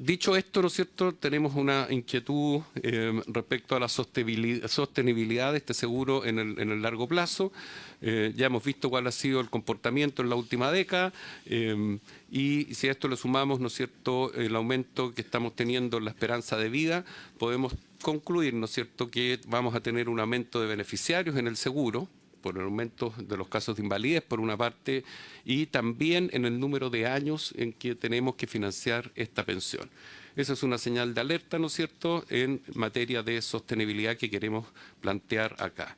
Dicho esto, ¿no es cierto?, tenemos una inquietud respecto a la sostenibilidad de este seguro en el largo plazo. Ya hemos visto cuál ha sido el comportamiento en la última década y si a esto le sumamos, ¿no es cierto?, el aumento que estamos teniendo en la esperanza de vida, podemos concluir, ¿no es cierto?, que vamos a tener un aumento de beneficiarios en el seguro, por el aumento de los casos de invalidez, por una parte, y también en el número de años en que tenemos que financiar esta pensión. Esa es una señal de alerta, ¿no es cierto?, en materia de sostenibilidad que queremos plantear acá.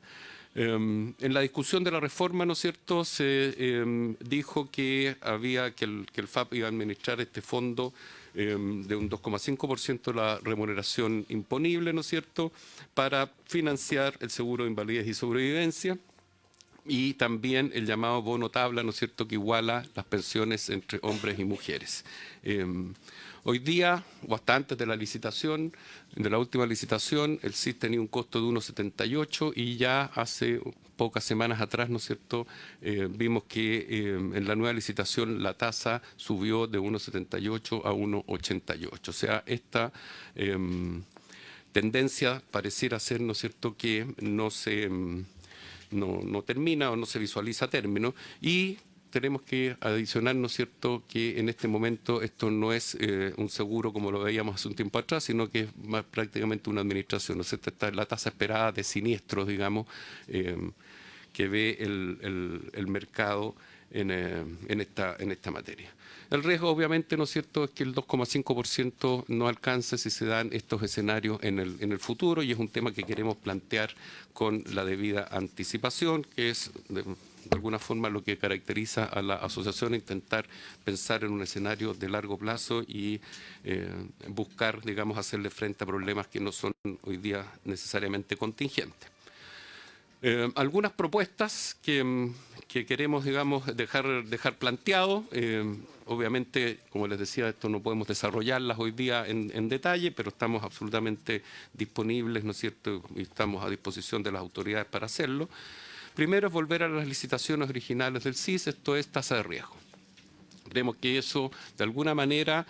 En la discusión de la reforma, ¿no es cierto?, se dijo que el FAP iba a administrar este fondo de un 2,5% de la remuneración imponible, ¿no es cierto?, para financiar el seguro de invalidez y sobrevivencia. y también el llamado bono tabla, ¿no es cierto?, que iguala las pensiones entre hombres y mujeres. Hoy día, o hasta antes de la licitación, de la última licitación, el CIS tenía un costo de 1,78 y ya hace pocas semanas atrás, ¿no es cierto?, vimos que en la nueva licitación la tasa subió de 1,78 a 1,88. O sea, esta tendencia pareciera ser, ¿no es cierto?, que no termina o no se visualiza término, y tenemos que adicionar, ¿no es cierto?, que en este momento esto no es un seguro como lo veíamos hace un tiempo atrás, sino que es más prácticamente una administración, ¿no es cierto? Esta es la tasa esperada de siniestros, digamos, que ve el mercado en esta materia. El riesgo, obviamente, ¿no es cierto?, es que el 2,5% no alcance si se dan estos escenarios en el futuro, y es un tema que queremos plantear con la debida anticipación, que es de alguna forma lo que caracteriza a la asociación, intentar pensar en un escenario de largo plazo y buscar, digamos, hacerle frente a problemas que no son hoy día necesariamente contingentes. Algunas propuestas que queremos, digamos, dejar planteado. Obviamente, como les decía, esto no podemos desarrollarlas hoy día en detalle, pero estamos absolutamente disponibles, ¿no es cierto?, y estamos a disposición de las autoridades para hacerlo. Primero es volver a las licitaciones originales del CIS, esto es tasa de riesgo. Creemos que eso, de alguna manera,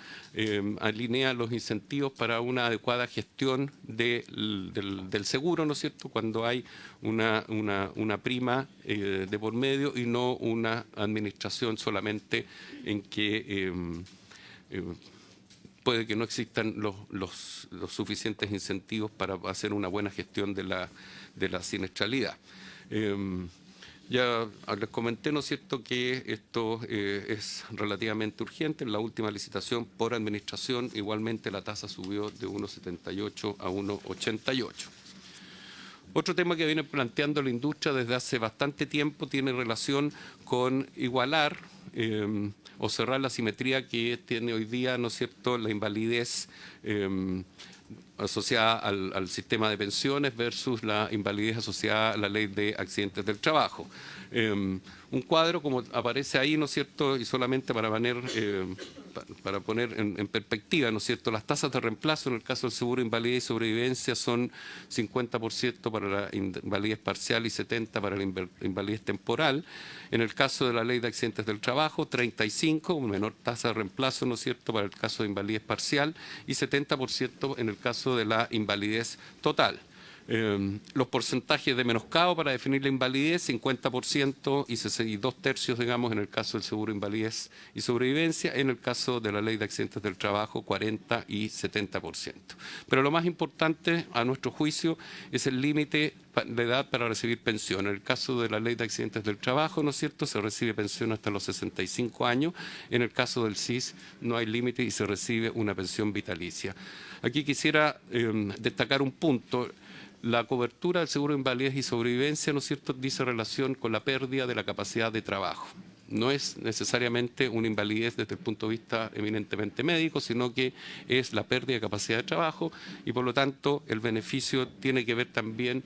alinea los incentivos para una adecuada gestión del seguro, ¿no es cierto?, cuando hay una prima de por medio y no una administración solamente en que puede que no existan los suficientes incentivos para hacer una buena gestión de la siniestralidad. Ya les comenté, ¿no es cierto?, que esto es relativamente urgente. En la última licitación por administración, igualmente la tasa subió de 1,78 a 1,88. Otro tema que viene planteando la industria desde hace bastante tiempo tiene relación con igualar o cerrar la asimetría que tiene hoy día, ¿no es cierto?, la invalidez asociada al sistema de pensiones versus la invalidez asociada a la ley de accidentes del trabajo. Un cuadro como aparece ahí, ¿no es cierto?, y solamente para poner en perspectiva, ¿no es cierto?, las tasas de reemplazo en el caso del seguro de invalidez y sobrevivencia son 50% para la invalidez parcial y 70% para la invalidez temporal. En el caso de la ley de accidentes del trabajo, 35%, menor tasa de reemplazo, ¿no es cierto?, para el caso de invalidez parcial y 70% en el caso de la invalidez total. Los porcentajes de menoscabo para definir la invalidez, 50% y 2/3, digamos, en el caso del seguro de invalidez y sobrevivencia, en el caso de la ley de accidentes del trabajo, 40% y 70%. Pero lo más importante, a nuestro juicio, es el límite de edad para recibir pensión. En el caso de la ley de accidentes del trabajo, ¿no es cierto?, se recibe pensión hasta los 65 años. En el caso del CIS no hay límite y se recibe una pensión vitalicia. Aquí quisiera destacar un punto. La cobertura del seguro de invalidez y sobrevivencia, ¿no es cierto?, dice relación con la pérdida de la capacidad de trabajo. No es necesariamente una invalidez desde el punto de vista eminentemente médico, sino que es la pérdida de capacidad de trabajo y, por lo tanto, el beneficio tiene que ver también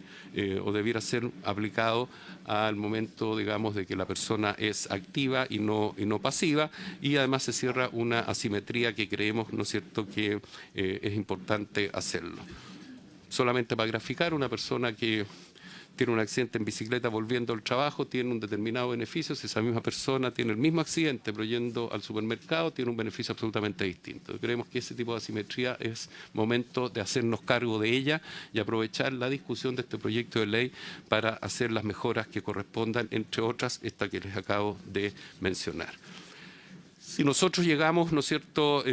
o debiera ser aplicado al momento, digamos, de que la persona es activa y no pasiva, y además se cierra una asimetría que creemos, ¿no es cierto?, que es importante hacerlo. Solamente para graficar, una persona que tiene un accidente en bicicleta volviendo al trabajo tiene un determinado beneficio. Si esa misma persona tiene el mismo accidente pero yendo al supermercado, tiene un beneficio absolutamente distinto. Creemos que ese tipo de asimetría es momento de hacernos cargo de ella y aprovechar la discusión de este proyecto de ley para hacer las mejoras que correspondan, entre otras, esta que les acabo de mencionar. Si nosotros llegamos, ¿no es cierto?,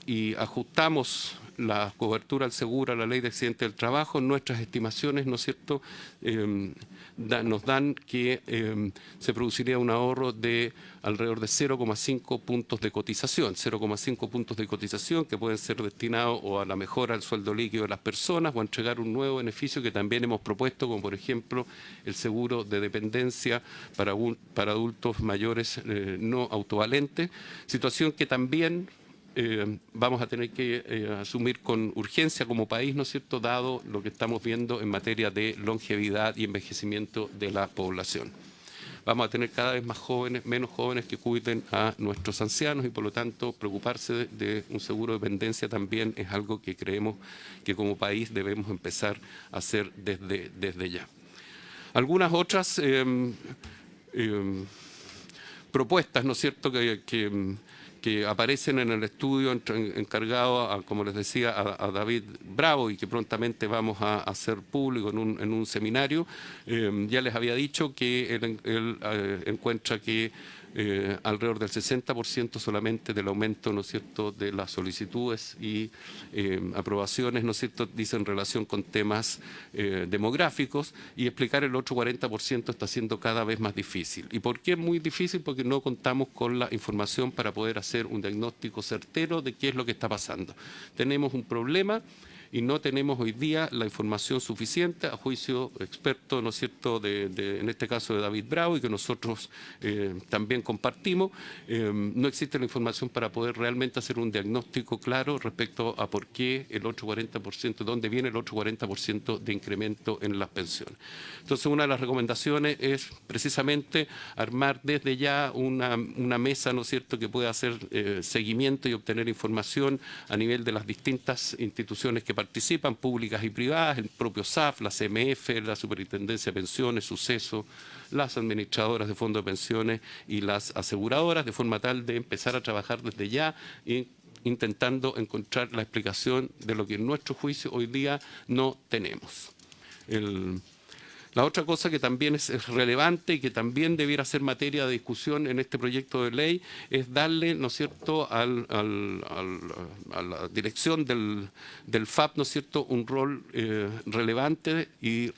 y ajustamos la cobertura al seguro a la ley de accidentes del trabajo, nuestras estimaciones, ¿no es cierto?, nos dan que se produciría un ahorro de alrededor de 0,5 puntos de cotización, 0,5 puntos de cotización que pueden ser destinados o a la mejora del sueldo líquido de las personas o a entregar un nuevo beneficio que también hemos propuesto, como por ejemplo el seguro de dependencia para adultos mayores no autovalentes, situación que también vamos a tener que asumir con urgencia como país, ¿no es cierto?, dado lo que estamos viendo en materia de longevidad y envejecimiento de la población. vamos a tener cada vez más jóvenes, menos jóvenes que cuiden a nuestros ancianos y por lo tanto preocuparse de un seguro de dependencia también es algo que creemos que como país debemos empezar a hacer desde ya. Algunas otras propuestas, ¿no es cierto?, que aparecen en el estudio encargado, como les decía, a David Bravo y que prontamente vamos a hacer público en un seminario. Ya les había dicho que él encuentra que alrededor del 60% solamente del aumento, ¿no es cierto?, de las solicitudes y aprobaciones, ¿no es cierto?, dice en relación con temas demográficos, y explicar el otro 40% está siendo cada vez más difícil. ¿Y por qué es muy difícil? Porque no contamos con la información para poder hacer un diagnóstico certero de qué es lo que está pasando. Tenemos un problema y no tenemos hoy día la información suficiente, a juicio experto, ¿no es cierto?, en este caso de David Bravo, y que nosotros también compartimos. No existe la información para poder realmente hacer un diagnóstico claro respecto a por qué el otro 40%, dónde viene el otro 40% de incremento en las pensiones. Entonces, una de las recomendaciones es precisamente armar desde ya una mesa, ¿no es cierto?, que pueda hacer seguimiento y obtener información a nivel de las distintas instituciones que participan, públicas y privadas, el propio SAF, la CMF, la Superintendencia de Pensiones, Suceso, las administradoras de fondos de pensiones y las aseguradoras, de forma tal de empezar a trabajar desde ya intentando encontrar la explicación de lo que en nuestro juicio hoy día no tenemos. La otra cosa que también es relevante y que también debiera ser materia de discusión en este proyecto de ley es darle, ¿no es cierto?, a la dirección del FAP, ¿no es cierto?, un rol relevante y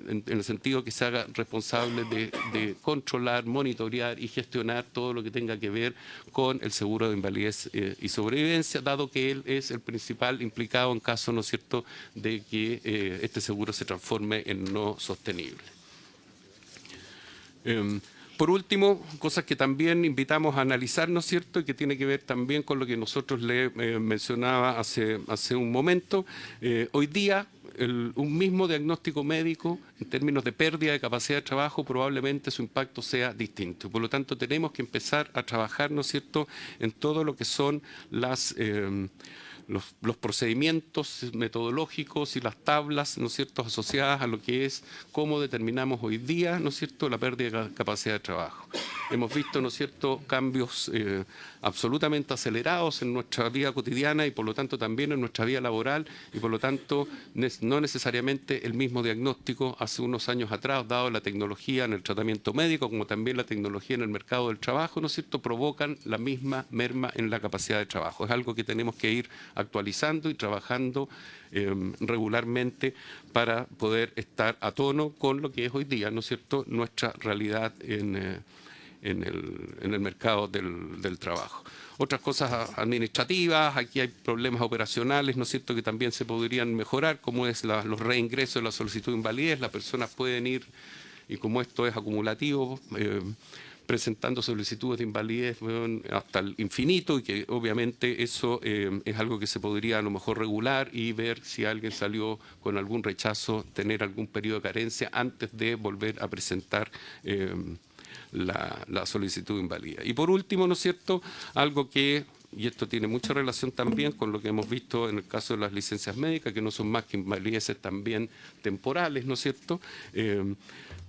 en el sentido que se haga responsable de controlar, monitorear y gestionar todo lo que tenga que ver con el seguro de invalidez y sobrevivencia, dado que él es el principal implicado en caso, ¿no es cierto?, de que este seguro se transforme en no sostenible. Por último, cosas que también invitamos a analizar, ¿no es cierto?, y que tiene que ver también con lo que nosotros le mencionaba hace un momento. Hoy día, un mismo diagnóstico médico, en términos de pérdida de capacidad de trabajo, probablemente su impacto sea distinto. Por lo tanto, tenemos que empezar a trabajar, ¿no es cierto?, en todo lo que son los procedimientos metodológicos y las tablas, ¿no es cierto?, asociadas a lo que es cómo determinamos hoy día, ¿no es cierto?, la pérdida de capacidad de trabajo. Hemos visto, ¿no es cierto?, cambios absolutamente acelerados en nuestra vida cotidiana y por lo tanto también en nuestra vida laboral y por lo tanto no necesariamente el mismo diagnóstico hace unos años atrás, dado la tecnología en el tratamiento médico como también la tecnología en el mercado del trabajo, ¿no es cierto?, provocan la misma merma en la capacidad de trabajo. Es algo que tenemos que ir actualizando y trabajando regularmente para poder estar a tono con lo que es hoy día, ¿no es cierto?, nuestra realidad en el mercado del trabajo. Otras cosas administrativas, aquí hay problemas operacionales, ¿no es cierto?, que también se podrían mejorar, como es los reingresos de la solicitud de invalidez. Las personas pueden ir, y como esto es acumulativo, presentando solicitudes de invalidez hasta el infinito y que obviamente eso es algo que se podría a lo mejor regular y ver si alguien salió con algún rechazo, tener algún periodo de carencia antes de volver a presentar la solicitud de invalidez. Y por último, ¿no es cierto?, algo que, y esto tiene mucha relación también con lo que hemos visto en el caso de las licencias médicas, que no son más que invalideces también temporales, ¿no es cierto?,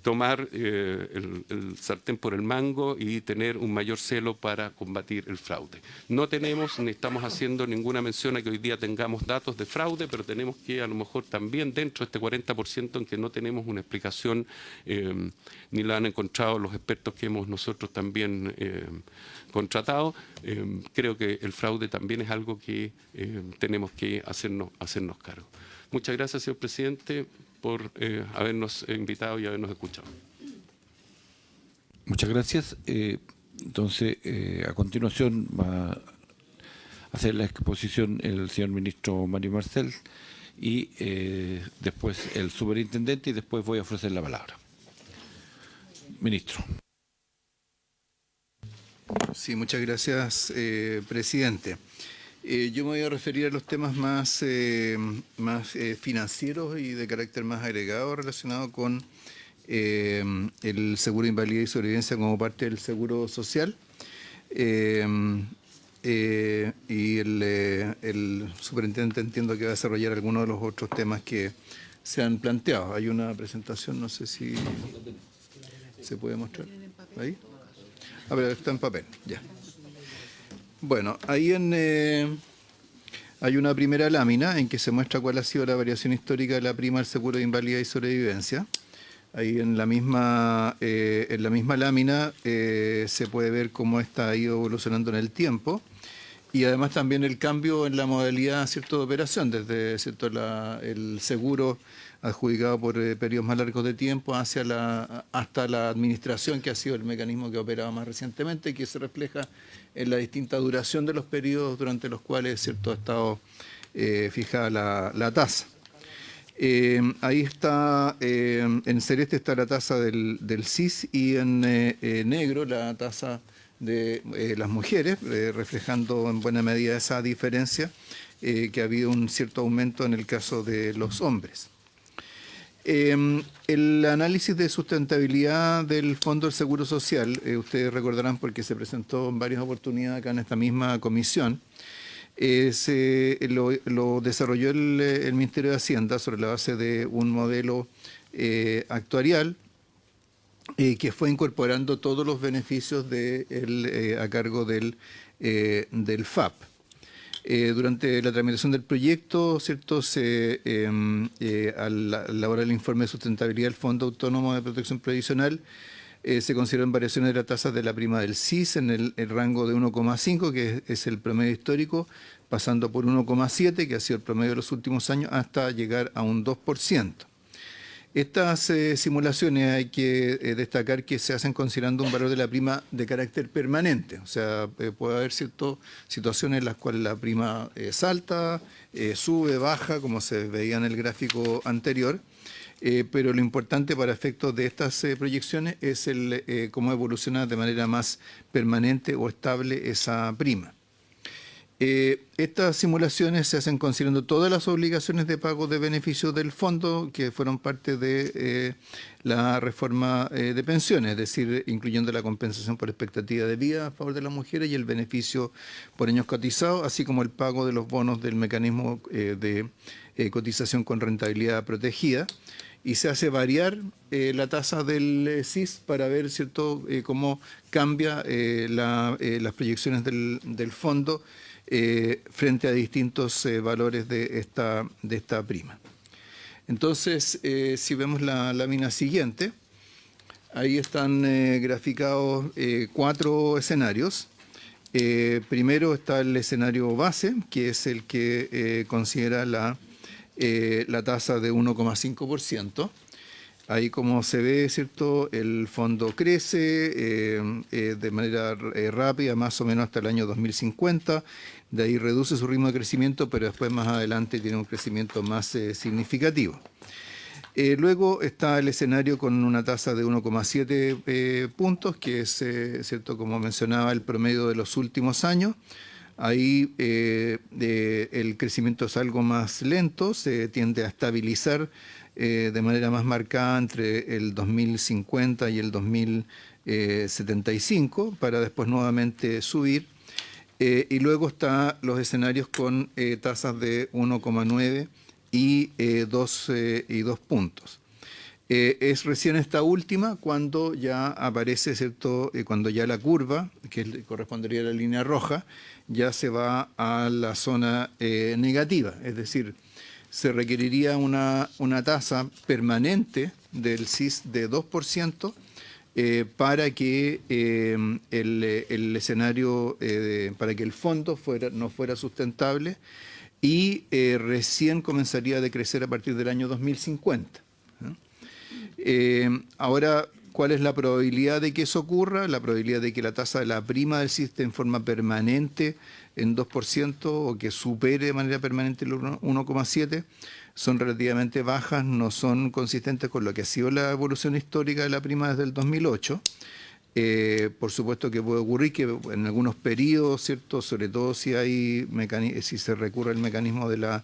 tomar el sartén por el mango y tener un mayor celo para combatir el fraude. No tenemos ni estamos haciendo ninguna mención a que hoy día tengamos datos de fraude, pero tenemos que a lo mejor también dentro de este 40% en que no tenemos una explicación, ni la han encontrado los expertos que hemos nosotros también contratado, creo que el fraude también es algo que tenemos que hacernos cargo. Muchas gracias, señor presidente, por habernos invitado y habernos escuchado. Muchas gracias. Entonces, a continuación va a hacer la exposición el señor ministro Mario Marcel y después el superintendente y después voy a ofrecer la palabra. Ministro. Sí, muchas gracias, presidente. Yo me voy a referir a los temas más financieros y de carácter más agregado relacionado con el seguro de invalidez y sobrevivencia como parte del seguro social. Y el superintendente entiendo que va a desarrollar algunos de los otros temas que se han planteado. Hay una presentación, no sé si se puede mostrar. ¿Ahí? Ah, pero está en papel, ya. Bueno, ahí hay una primera lámina en que se muestra cuál ha sido la variación histórica de la prima del seguro de invalidez y sobrevivencia. Ahí en la misma lámina se puede ver cómo esta ha ido evolucionando en el tiempo y además también el cambio en la modalidad, ¿cierto?, de operación, desde, ¿cierto?, el seguro adjudicado por periodos más largos de tiempo hasta la administración, que ha sido el mecanismo que ha operado más recientemente y que se refleja en la distinta duración de los periodos durante los cuales, ¿cierto?, ha estado fijada la tasa. Ahí está, en celeste está la tasa del CIS y en negro la tasa de las mujeres, reflejando en buena medida esa diferencia, que ha habido un cierto aumento en el caso de los hombres. El análisis de sustentabilidad del Fondo del Seguro Social, ustedes recordarán porque se presentó en varias oportunidades acá en esta misma comisión, lo desarrolló el Ministerio de Hacienda sobre la base de un modelo actuarial que fue incorporando todos los beneficios a cargo del FAP. Durante la tramitación del proyecto, ¿cierto?, al elaborar el informe de sustentabilidad del Fondo Autónomo de Protección Previsional, se consideran variaciones de la tasa de la prima del CIS en el rango de 1,5, que es el promedio histórico, pasando por 1,7, que ha sido el promedio de los últimos años, hasta llegar a un 2%. Estas simulaciones hay que destacar que se hacen considerando un valor de la prima de carácter permanente. O sea, puede haber ciertas situaciones en las cuales la prima salta, sube, baja, como se veía en el gráfico anterior. Pero lo importante para efectos de estas proyecciones es cómo evoluciona de manera más permanente o estable esa prima. Estas simulaciones se hacen considerando todas las obligaciones de pago de beneficios del fondo que fueron parte de la reforma de pensiones, es decir, incluyendo la compensación por expectativa de vida a favor de las mujeres y el beneficio por años cotizados, así como el pago de los bonos del mecanismo de cotización con rentabilidad protegida. Y se hace variar la tasa del CIS para ver, ¿cierto?, cómo cambia las proyecciones del fondo frente a distintos valores de esta prima. Entonces, si vemos la lámina siguiente, ahí están graficados 4 escenarios. Primero está el escenario base, que es el que considera la tasa de 1,5%. Ahí, como se ve, ¿cierto?, el fondo crece de manera rápida, más o menos hasta el año 2050. De ahí reduce su ritmo de crecimiento, pero después más adelante tiene un crecimiento más significativo. Luego está el escenario con una tasa de 1,7 puntos, que es, ¿cierto?, como mencionaba, el promedio de los últimos años. Ahí el crecimiento es algo más lento, se tiende a estabilizar de manera más marcada entre el 2050 y el 2075, para después nuevamente subir. Y luego están los escenarios con tasas de 1,9 y 2 puntos. Es recién esta última cuando ya aparece, ¿cierto?, cuando ya la curva, que correspondería a la línea roja, ya se va a la zona negativa, es decir, se requeriría una tasa permanente del CIS de 2% para que el escenario, para que el fondo no fuera sustentable y recién comenzaría a decrecer a partir del año 2050. Ahora, ¿cuál es la probabilidad de que eso ocurra? La probabilidad de que la tasa de la prima del CIS esté en forma permanente en 2% o que supere de manera permanente el 1,7 son relativamente bajas, no son consistentes con lo que ha sido la evolución histórica de la prima desde el 2008. Por supuesto que puede ocurrir que en algunos periodos, ¿cierto?, sobre todo si se recurre al mecanismo del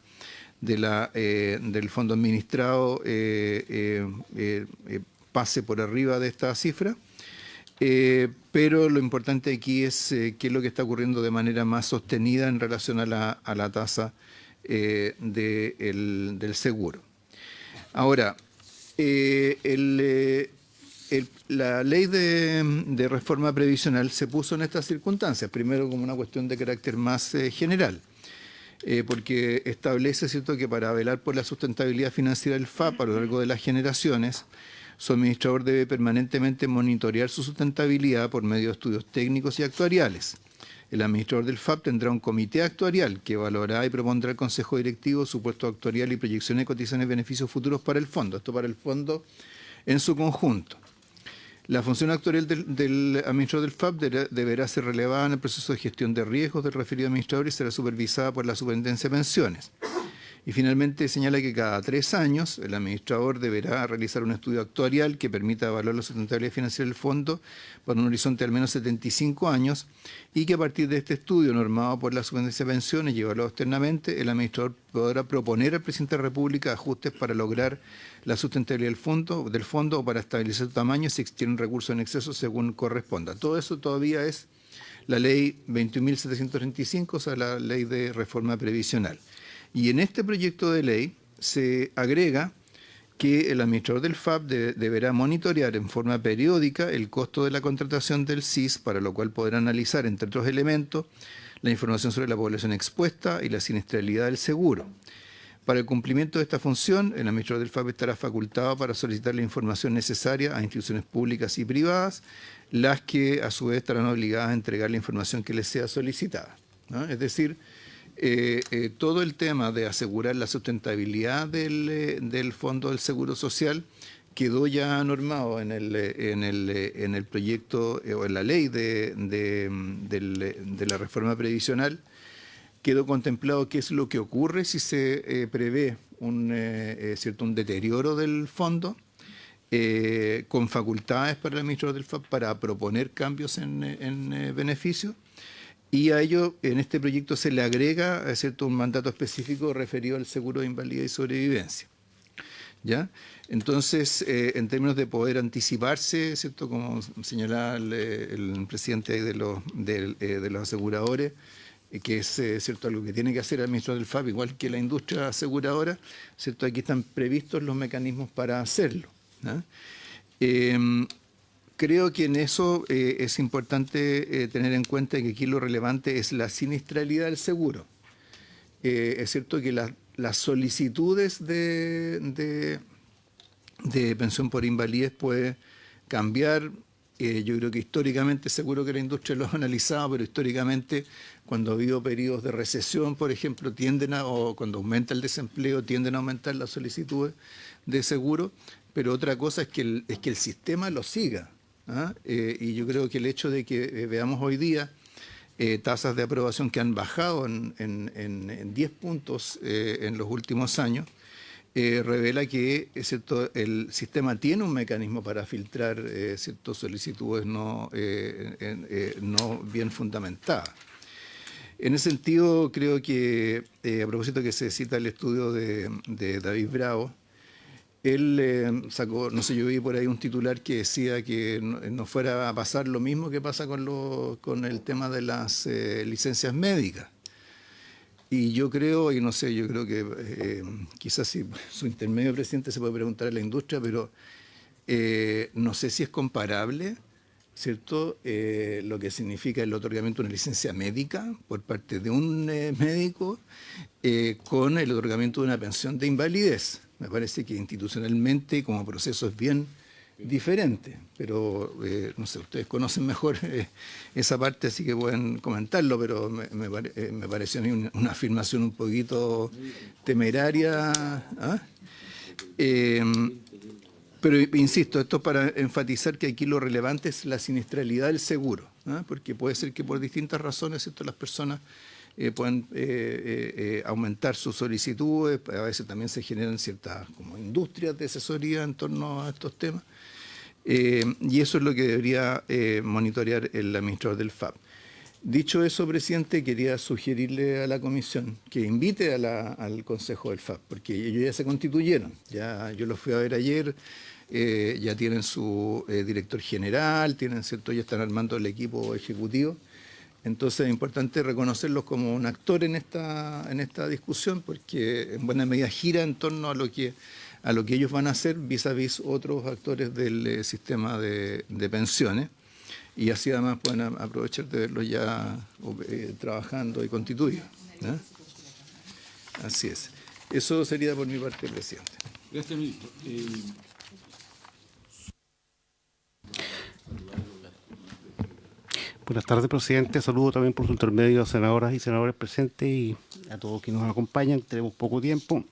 fondo administrado, pase por arriba de esta cifra. Pero lo importante aquí es qué es lo que está ocurriendo de manera más sostenida en relación a la tasa del seguro. Ahora, la ley de reforma previsional se puso en estas circunstancias, primero como una cuestión de carácter más general, porque establece, ¿cierto?, que para velar por la sustentabilidad financiera del FAP a lo largo de las generaciones, su administrador debe permanentemente monitorear su sustentabilidad por medio de estudios técnicos y actuariales. El administrador del FAP tendrá un comité actuarial que evaluará y propondrá al Consejo Directivo su puesto actuarial y proyecciones de cotizaciones y beneficios futuros para el fondo. Esto para el fondo en su conjunto. La función actuarial del administrador del FAP deberá ser relevada en el proceso de gestión de riesgos del referido administrador y será supervisada por la Superintendencia de Pensiones. Y finalmente señala que cada 3 años el administrador deberá realizar un estudio actuarial que permita evaluar la sustentabilidad financiera del fondo por un horizonte de al menos 75 años y que a partir de este estudio normado por la Superintendencia de Pensiones y evaluado externamente, el administrador podrá proponer al presidente de la República ajustes para lograr la sustentabilidad del fondo o para estabilizar su tamaño si existen recursos en exceso según corresponda. Todo eso todavía es la ley 21.735, o sea, la ley de reforma previsional. Y en este proyecto de ley se agrega que el administrador del FAP deberá monitorear en forma periódica el costo de la contratación del SIS, para lo cual podrá analizar, entre otros elementos, la información sobre la población expuesta y la siniestralidad del seguro. Para el cumplimiento de esta función, el administrador del FAP estará facultado para solicitar la información necesaria a instituciones públicas y privadas, las que a su vez estarán obligadas a entregar la información que les sea solicitada, ¿no? Es decir, todo el tema de asegurar la sustentabilidad del Fondo del Seguro Social quedó ya normado en el proyecto o en la ley de la reforma previsional. Quedó contemplado qué es lo que ocurre si se prevé un deterioro del fondo, con facultades para el administrador del FAP para proponer cambios en beneficio. Y a ello, en este proyecto se le agrega, un mandato específico referido al seguro de invalidez y sobrevivencia. ¿Ya? Entonces, en términos de poder anticiparse, ¿cierto?, como señalaba el presidente de los aseguradores, que es algo que tiene que hacer el administrador del FAP, igual que la industria aseguradora, ¿cierto? Aquí están previstos los mecanismos para hacerlo, ¿no? Creo que en eso es importante tener en cuenta que aquí lo relevante es la siniestralidad del seguro. Es cierto que las solicitudes de pensión por invalidez puede cambiar. Yo creo que históricamente, seguro que la industria lo ha analizado, pero históricamente cuando ha habido periodos de recesión, por ejemplo, o cuando aumenta el desempleo, tienden a aumentar las solicitudes de seguro, pero otra cosa es que el sistema lo siga. Y yo creo que el hecho de que veamos hoy día tasas de aprobación que han bajado en 10 puntos en los últimos años, revela que el sistema tiene un mecanismo para filtrar ciertas solicitudes no bien fundamentadas. En ese sentido, creo que, a propósito que se cita el estudio de David Bravo, él sacó, no sé, yo vi por ahí un titular que decía que no fuera a pasar lo mismo que pasa con el tema de las licencias médicas. Y yo creo, y no sé, yo creo que quizás si su intermedio presidente se puede preguntar a la industria, pero no sé si es comparable, ¿cierto?, lo que significa el otorgamiento de una licencia médica por parte de un médico con el otorgamiento de una pensión de invalidez. Me parece que institucionalmente como proceso es bien diferente, pero no sé, ustedes conocen mejor esa parte, así que pueden comentarlo, pero me pareció a mí una afirmación un poquito temeraria. Pero insisto, esto es para enfatizar que aquí lo relevante es la siniestralidad del seguro, porque puede ser que por distintas razones, ¿cierto?, las personas pueden aumentar sus solicitudes. A veces también se generan ciertas como industrias de asesoría en torno a estos temas, y eso es lo que debería monitorear el administrador del FAP. Dicho eso, presidente, quería sugerirle a la comisión que invite al Consejo del FAP, porque ellos ya se constituyeron. Ya yo los fui a ver ayer, ya tienen su director general, ¿cierto? Ya están armando el equipo ejecutivo. Entonces es importante reconocerlos como un actor en esta discusión, porque en buena medida gira en torno a lo que ellos van a hacer vis a vis otros actores del sistema de pensiones. Y así además pueden aprovechar de verlos ya trabajando y constituidos, ¿no? Así es. Eso sería por mi parte, presidente. Gracias, ministro. Buenas tardes, presidente. Saludo también por su intermedio a senadoras y senadores presentes y a todos quienes nos acompañan. Tenemos poco tiempo.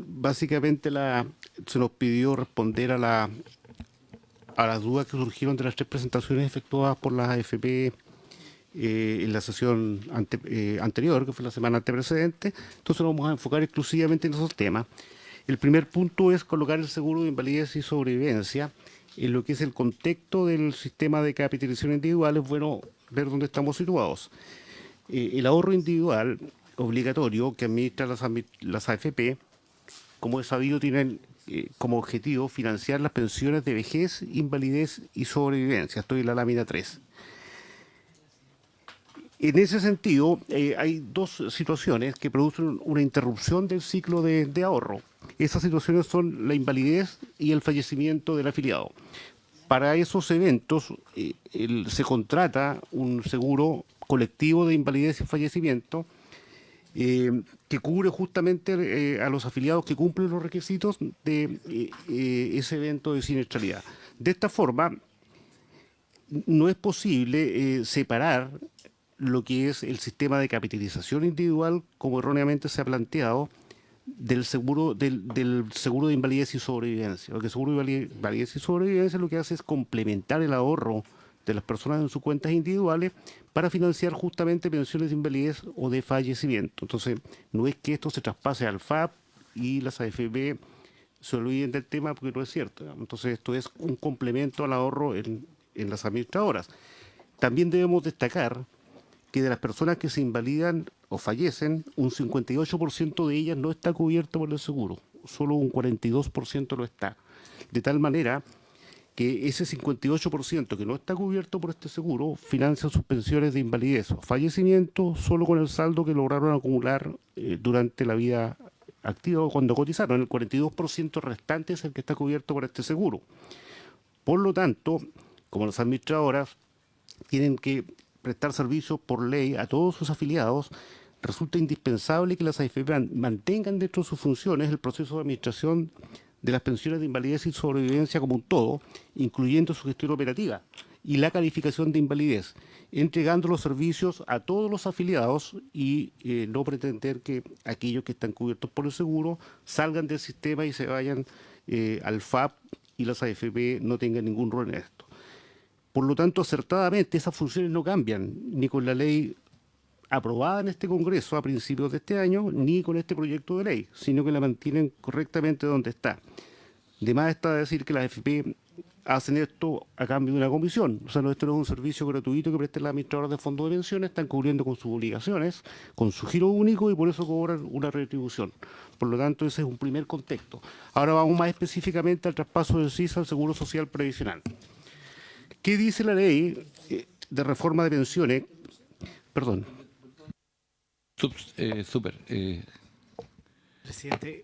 Básicamente se nos pidió responder a las dudas que surgieron de las 3 presentaciones efectuadas por las AFP en la sesión anterior, que fue la semana anteprecedente. Entonces nos vamos a enfocar exclusivamente en esos temas. El primer punto es colocar el seguro de invalidez y sobrevivencia en lo que es el contexto del sistema de capitalización individual. Es bueno ver dónde estamos situados. El ahorro individual obligatorio que administran las AFP, como es sabido, tienen como objetivo financiar las pensiones de vejez, invalidez y sobrevivencia. Estoy en la lámina 3. En ese sentido, hay 2 situaciones que producen una interrupción del ciclo de ahorro. Esas situaciones son la invalidez y el fallecimiento del afiliado. Para esos eventos se contrata un seguro colectivo de invalidez y fallecimiento que cubre justamente a los afiliados que cumplen los requisitos de ese evento de siniestralidad. De esta forma, no es posible separar lo que es el sistema de capitalización individual, como erróneamente se ha planteado, del seguro de invalidez y sobrevivencia. Porque el seguro de invalidez y sobrevivencia lo que hace es complementar el ahorro de las personas en sus cuentas individuales para financiar justamente pensiones de invalidez o de fallecimiento. Entonces, no es que esto se traspase al FAP y las AFP se olviden del tema, porque no es cierto. Entonces, esto es un complemento al ahorro en las administradoras. También debemos destacar que de las personas que se invalidan o fallecen, un 58% de ellas no está cubierto por el seguro, solo un 42% lo está. De tal manera que ese 58% que no está cubierto por este seguro financia sus pensiones de invalidez o fallecimiento solo con el saldo que lograron acumular durante la vida activa o cuando cotizaron. El 42% restante es el que está cubierto por este seguro. Por lo tanto, como las administradoras tienen que prestar servicio por ley a todos sus afiliados, resulta indispensable que las AFP mantengan dentro de sus funciones el proceso de administración de las pensiones de invalidez y sobrevivencia como un todo, incluyendo su gestión operativa y la calificación de invalidez, entregando los servicios a todos los afiliados y no pretender que aquellos que están cubiertos por el seguro salgan del sistema y se vayan al FAP y las AFP no tengan ningún rol en esto. Por lo tanto, acertadamente, esas funciones no cambian ni con la ley aprobada en este Congreso a principios de este año, ni con este proyecto de ley, sino que la mantienen correctamente donde está. De más está decir que las AFP hacen esto a cambio de una comisión. O sea, esto no es un servicio gratuito que presten las administradoras de fondos de pensiones, están cubriendo con sus obligaciones, con su giro único y por eso cobran una retribución. Por lo tanto, ese es un primer contexto. Ahora vamos más específicamente al traspaso del SIS al Seguro Social Previsional. ¿Qué dice la ley de reforma de pensiones? Perdón. Presidente,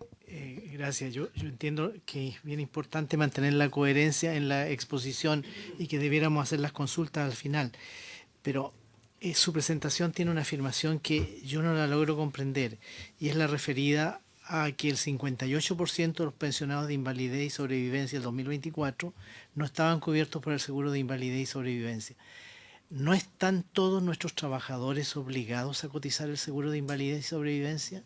gracias. Yo entiendo que es bien importante mantener la coherencia en la exposición y que debiéramos hacer las consultas al final. Pero su presentación tiene una afirmación que yo no la logro comprender y es la referida a que el 58% de los pensionados de invalidez y sobrevivencia del 2024 no estaban cubiertos por el seguro de invalidez y sobrevivencia. ¿No están todos nuestros trabajadores obligados a cotizar el seguro de invalidez y sobrevivencia?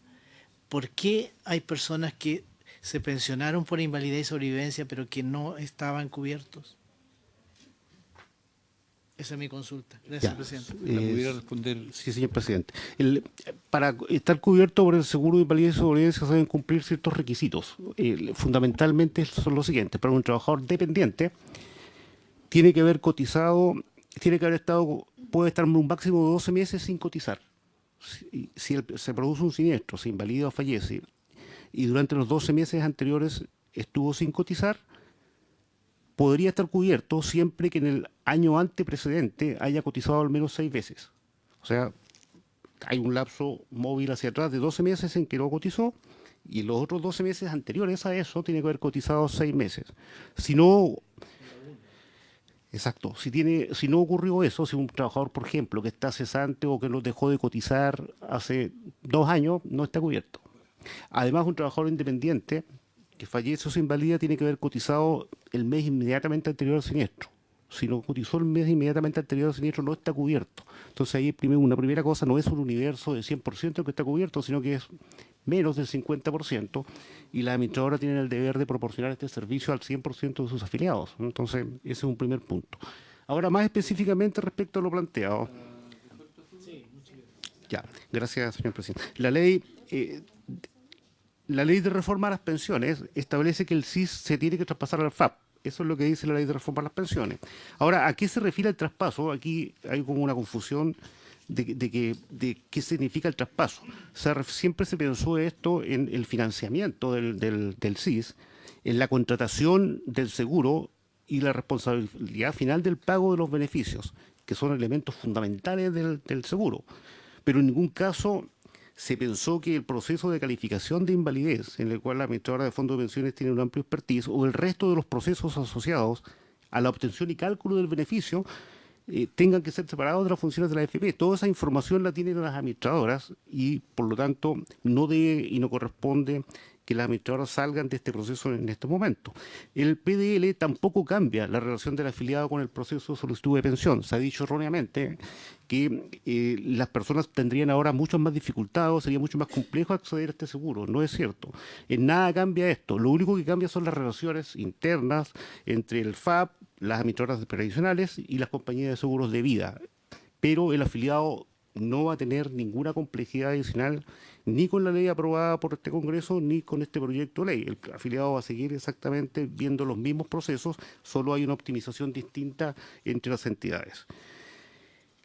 ¿Por qué hay personas que se pensionaron por invalidez y sobrevivencia pero que no estaban cubiertos? Esa es mi consulta. Gracias, presidente. ¿La pudiera responder? Sí, señor presidente. Para estar cubierto por el seguro de invalidez y sobrevivencia se deben cumplir ciertos requisitos. Fundamentalmente son los siguientes. Para un trabajador dependiente tiene que haber cotizado, tiene que haber estado puede estar un máximo de 12 meses sin cotizar. Si se produce un siniestro, se invalida o fallece, y durante los 12 meses anteriores estuvo sin cotizar, podría estar cubierto siempre que en el año anteprecedente haya cotizado al menos 6 veces. O sea, hay un lapso móvil hacia atrás de 12 meses en que no cotizó, y los otros 12 meses anteriores a eso tiene que haber cotizado 6 meses. Si no... Exacto. Si no ocurrió eso, si un trabajador, por ejemplo, que está cesante o que nos dejó de cotizar hace 2 años, no está cubierto. Además, un trabajador independiente que fallece o se invalida tiene que haber cotizado el mes inmediatamente anterior al siniestro. Si no cotizó el mes inmediatamente anterior al siniestro, no está cubierto. Entonces ahí una primera cosa, no es un universo de 100% que está cubierto, sino que es menos del 50%, y la administradora tiene el deber de proporcionar este servicio al 100% de sus afiliados. Entonces, ese es un primer punto. Ahora, más específicamente respecto a lo planteado. Ya, gracias, señor presidente. La ley de reforma a las pensiones establece que el CIS se tiene que traspasar al FAP. Eso es lo que dice la ley de reforma a las pensiones. Ahora, ¿a qué se refiere el traspaso? Aquí hay como una confusión de qué significa el traspaso. Siempre se pensó esto en el financiamiento del CIS, en la contratación del seguro y la responsabilidad final del pago de los beneficios, que son elementos fundamentales del seguro. Pero en ningún caso se pensó que el proceso de calificación de invalidez, en el cual la administradora de fondos de pensiones tiene un amplio expertise, o el resto de los procesos asociados a la obtención y cálculo del beneficio, tengan que ser separados de las funciones de la AFP. Toda esa información la tienen las administradoras y, por lo tanto, no debe y no corresponde que las administradoras salgan de este proceso en este momento. El PDL tampoco cambia la relación del afiliado con el proceso de solicitud de pensión. Se ha dicho erróneamente que las personas tendrían ahora muchas más dificultades, sería mucho más complejo acceder a este seguro. No es cierto. En nada cambia esto. Lo único que cambia son las relaciones internas entre el FAP, las administradoras previsionales y las compañías de seguros de vida. Pero el afiliado no va a tener ninguna complejidad adicional ni con la ley aprobada por este Congreso ni con este proyecto de ley. El afiliado va a seguir exactamente viendo los mismos procesos, solo hay una optimización distinta entre las entidades.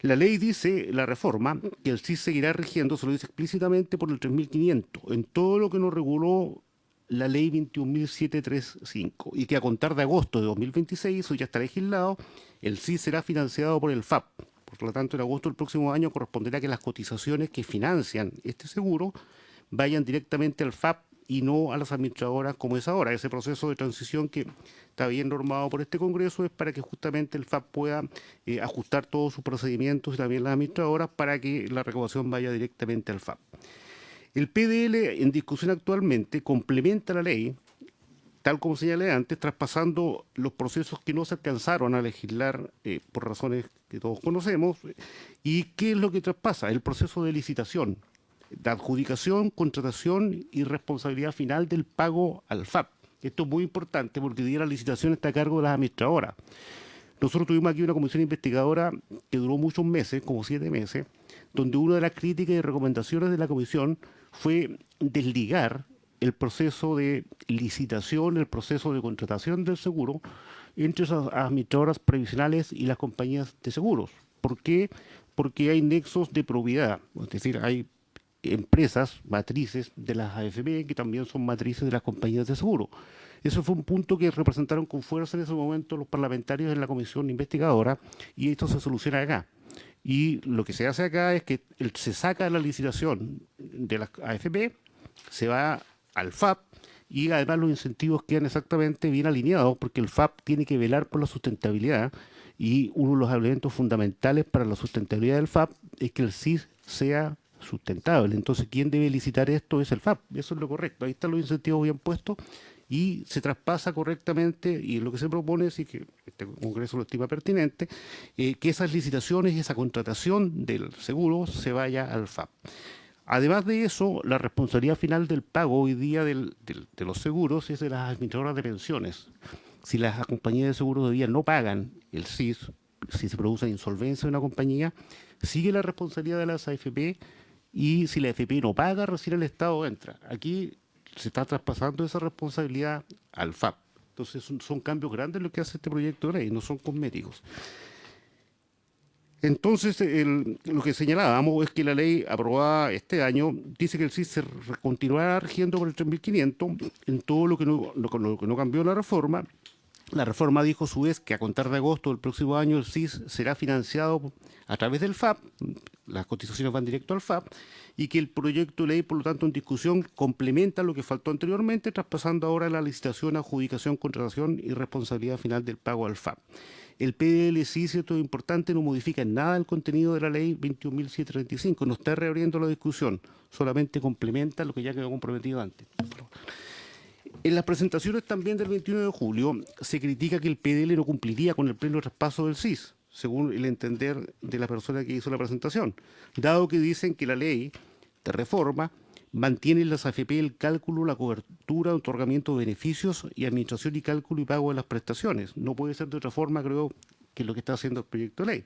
La ley dice, la reforma, que el CIS seguirá rigiendo, se lo dice explícitamente, por el 3500, en todo lo que nos reguló la ley 21.735, y que a contar de agosto de 2026, eso ya está legislado, el CIS será financiado por el FAP. Por lo tanto, en agosto del próximo año corresponderá que las cotizaciones que financian este seguro vayan directamente al FAP y no a las administradoras como es ahora. Ese proceso de transición que está bien normado por este Congreso es para que justamente el FAP pueda ajustar todos sus procedimientos y también las administradoras para que la recaudación vaya directamente al FAP. El PDL en discusión actualmente complementa la ley, tal como señalé antes, traspasando los procesos que no se alcanzaron a legislar por razones que todos conocemos. ¿Y qué es lo que traspasa? El proceso de licitación, de adjudicación, contratación y responsabilidad final del pago al FAP. Esto es muy importante porque hoy día la licitación está a cargo de las administradoras. Nosotros tuvimos aquí una comisión investigadora que duró muchos meses, como 7 meses, donde una de las críticas y recomendaciones de la comisión fue desligar el proceso de licitación, el proceso de contratación del seguro entre las administradoras previsionales y las compañías de seguros. ¿Por qué? Porque hay nexos de probidad, es decir, hay empresas matrices de las AFP que también son matrices de las compañías de seguro. Eso fue un punto que representaron con fuerza en ese momento los parlamentarios en la comisión investigadora, y esto se soluciona acá. Y lo que se hace acá es que se saca la licitación de las AFP, se va al FAP, y además los incentivos quedan exactamente bien alineados porque el FAP tiene que velar por la sustentabilidad, y uno de los elementos fundamentales para la sustentabilidad del FAP es que el CIS sea sustentable. Entonces, ¿quién debe licitar esto? Es el FAP. Eso es lo correcto. Ahí están los incentivos bien puestos y se traspasa correctamente, y lo que se propone es, y que este Congreso lo estima pertinente, que esas licitaciones y esa contratación del seguro se vaya al FAP. Además de eso, la responsabilidad final del pago hoy día de los seguros es de las administradoras de pensiones. Si las compañías de seguros hoy día no pagan el CIS, si se produce insolvencia de una compañía, sigue la responsabilidad de las AFP, y si la AFP no paga, recién el Estado entra. Aquí se está traspasando esa responsabilidad al FAP. Entonces son cambios grandes lo que hace este proyecto de ley, no son cosméticos. Entonces, lo que señalábamos es que la ley aprobada este año dice que el SIS continuará rigiendo por el 3.500 en todo lo que no cambió la reforma. La reforma dijo a su vez que a contar de agosto del próximo año el SIS será financiado a través del FAP, las cotizaciones van directo al FAP, y que el proyecto de ley, por lo tanto, en discusión, complementa lo que faltó anteriormente, traspasando ahora la licitación, adjudicación, contratación y responsabilidad final del pago al FAP. El PDL sí, cierto, es importante, no modifica en nada el contenido de la ley 21.735, no está reabriendo la discusión, solamente complementa lo que ya quedó comprometido antes. En las presentaciones también del 21 de julio se critica que el PDL no cumpliría con el pleno traspaso del SIS, según el entender de la persona que hizo la presentación, dado que dicen que la ley de reforma mantiene en las AFP el cálculo, la cobertura, otorgamiento de beneficios y administración y cálculo y pago de las prestaciones. No puede ser de otra forma, creo, que es lo que está haciendo el proyecto de ley.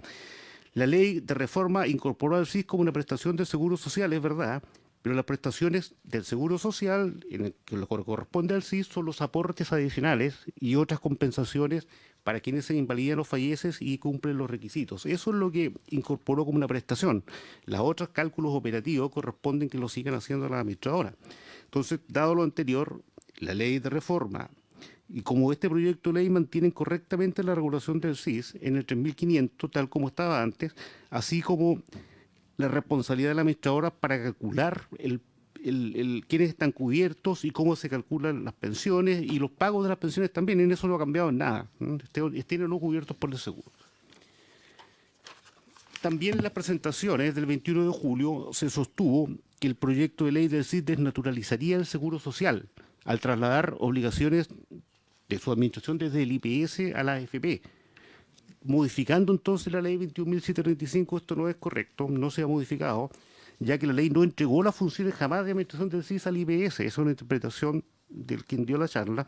La ley de reforma incorporó al SIS como una prestación de seguro social, es verdad, pero las prestaciones del Seguro Social, en que lo que corresponde al SIS, son los aportes adicionales y otras compensaciones para quienes se invalidan o fallecen y cumplen los requisitos. Eso es lo que incorporó como una prestación. Los otros cálculos operativos corresponden que lo sigan haciendo las administradoras. Entonces, dado lo anterior, la ley de reforma y como este proyecto de ley mantienen correctamente la regulación del SIS en el 3.500, tal como estaba antes, así como la responsabilidad de la administradora para calcular quiénes están cubiertos y cómo se calculan las pensiones y los pagos de las pensiones también. En eso no ha cambiado en nada. Estén o no cubiertos por el seguro. También en las presentaciones del 21 de julio se sostuvo que el proyecto de ley del SIS desnaturalizaría el seguro social al trasladar obligaciones de su administración desde el IPS a la AFP. Modificando entonces la ley 21.735, esto no es correcto, no se ha modificado, ya que la ley no entregó las funciones jamás de administración del SIS al IPS, es una interpretación del quien dio la charla.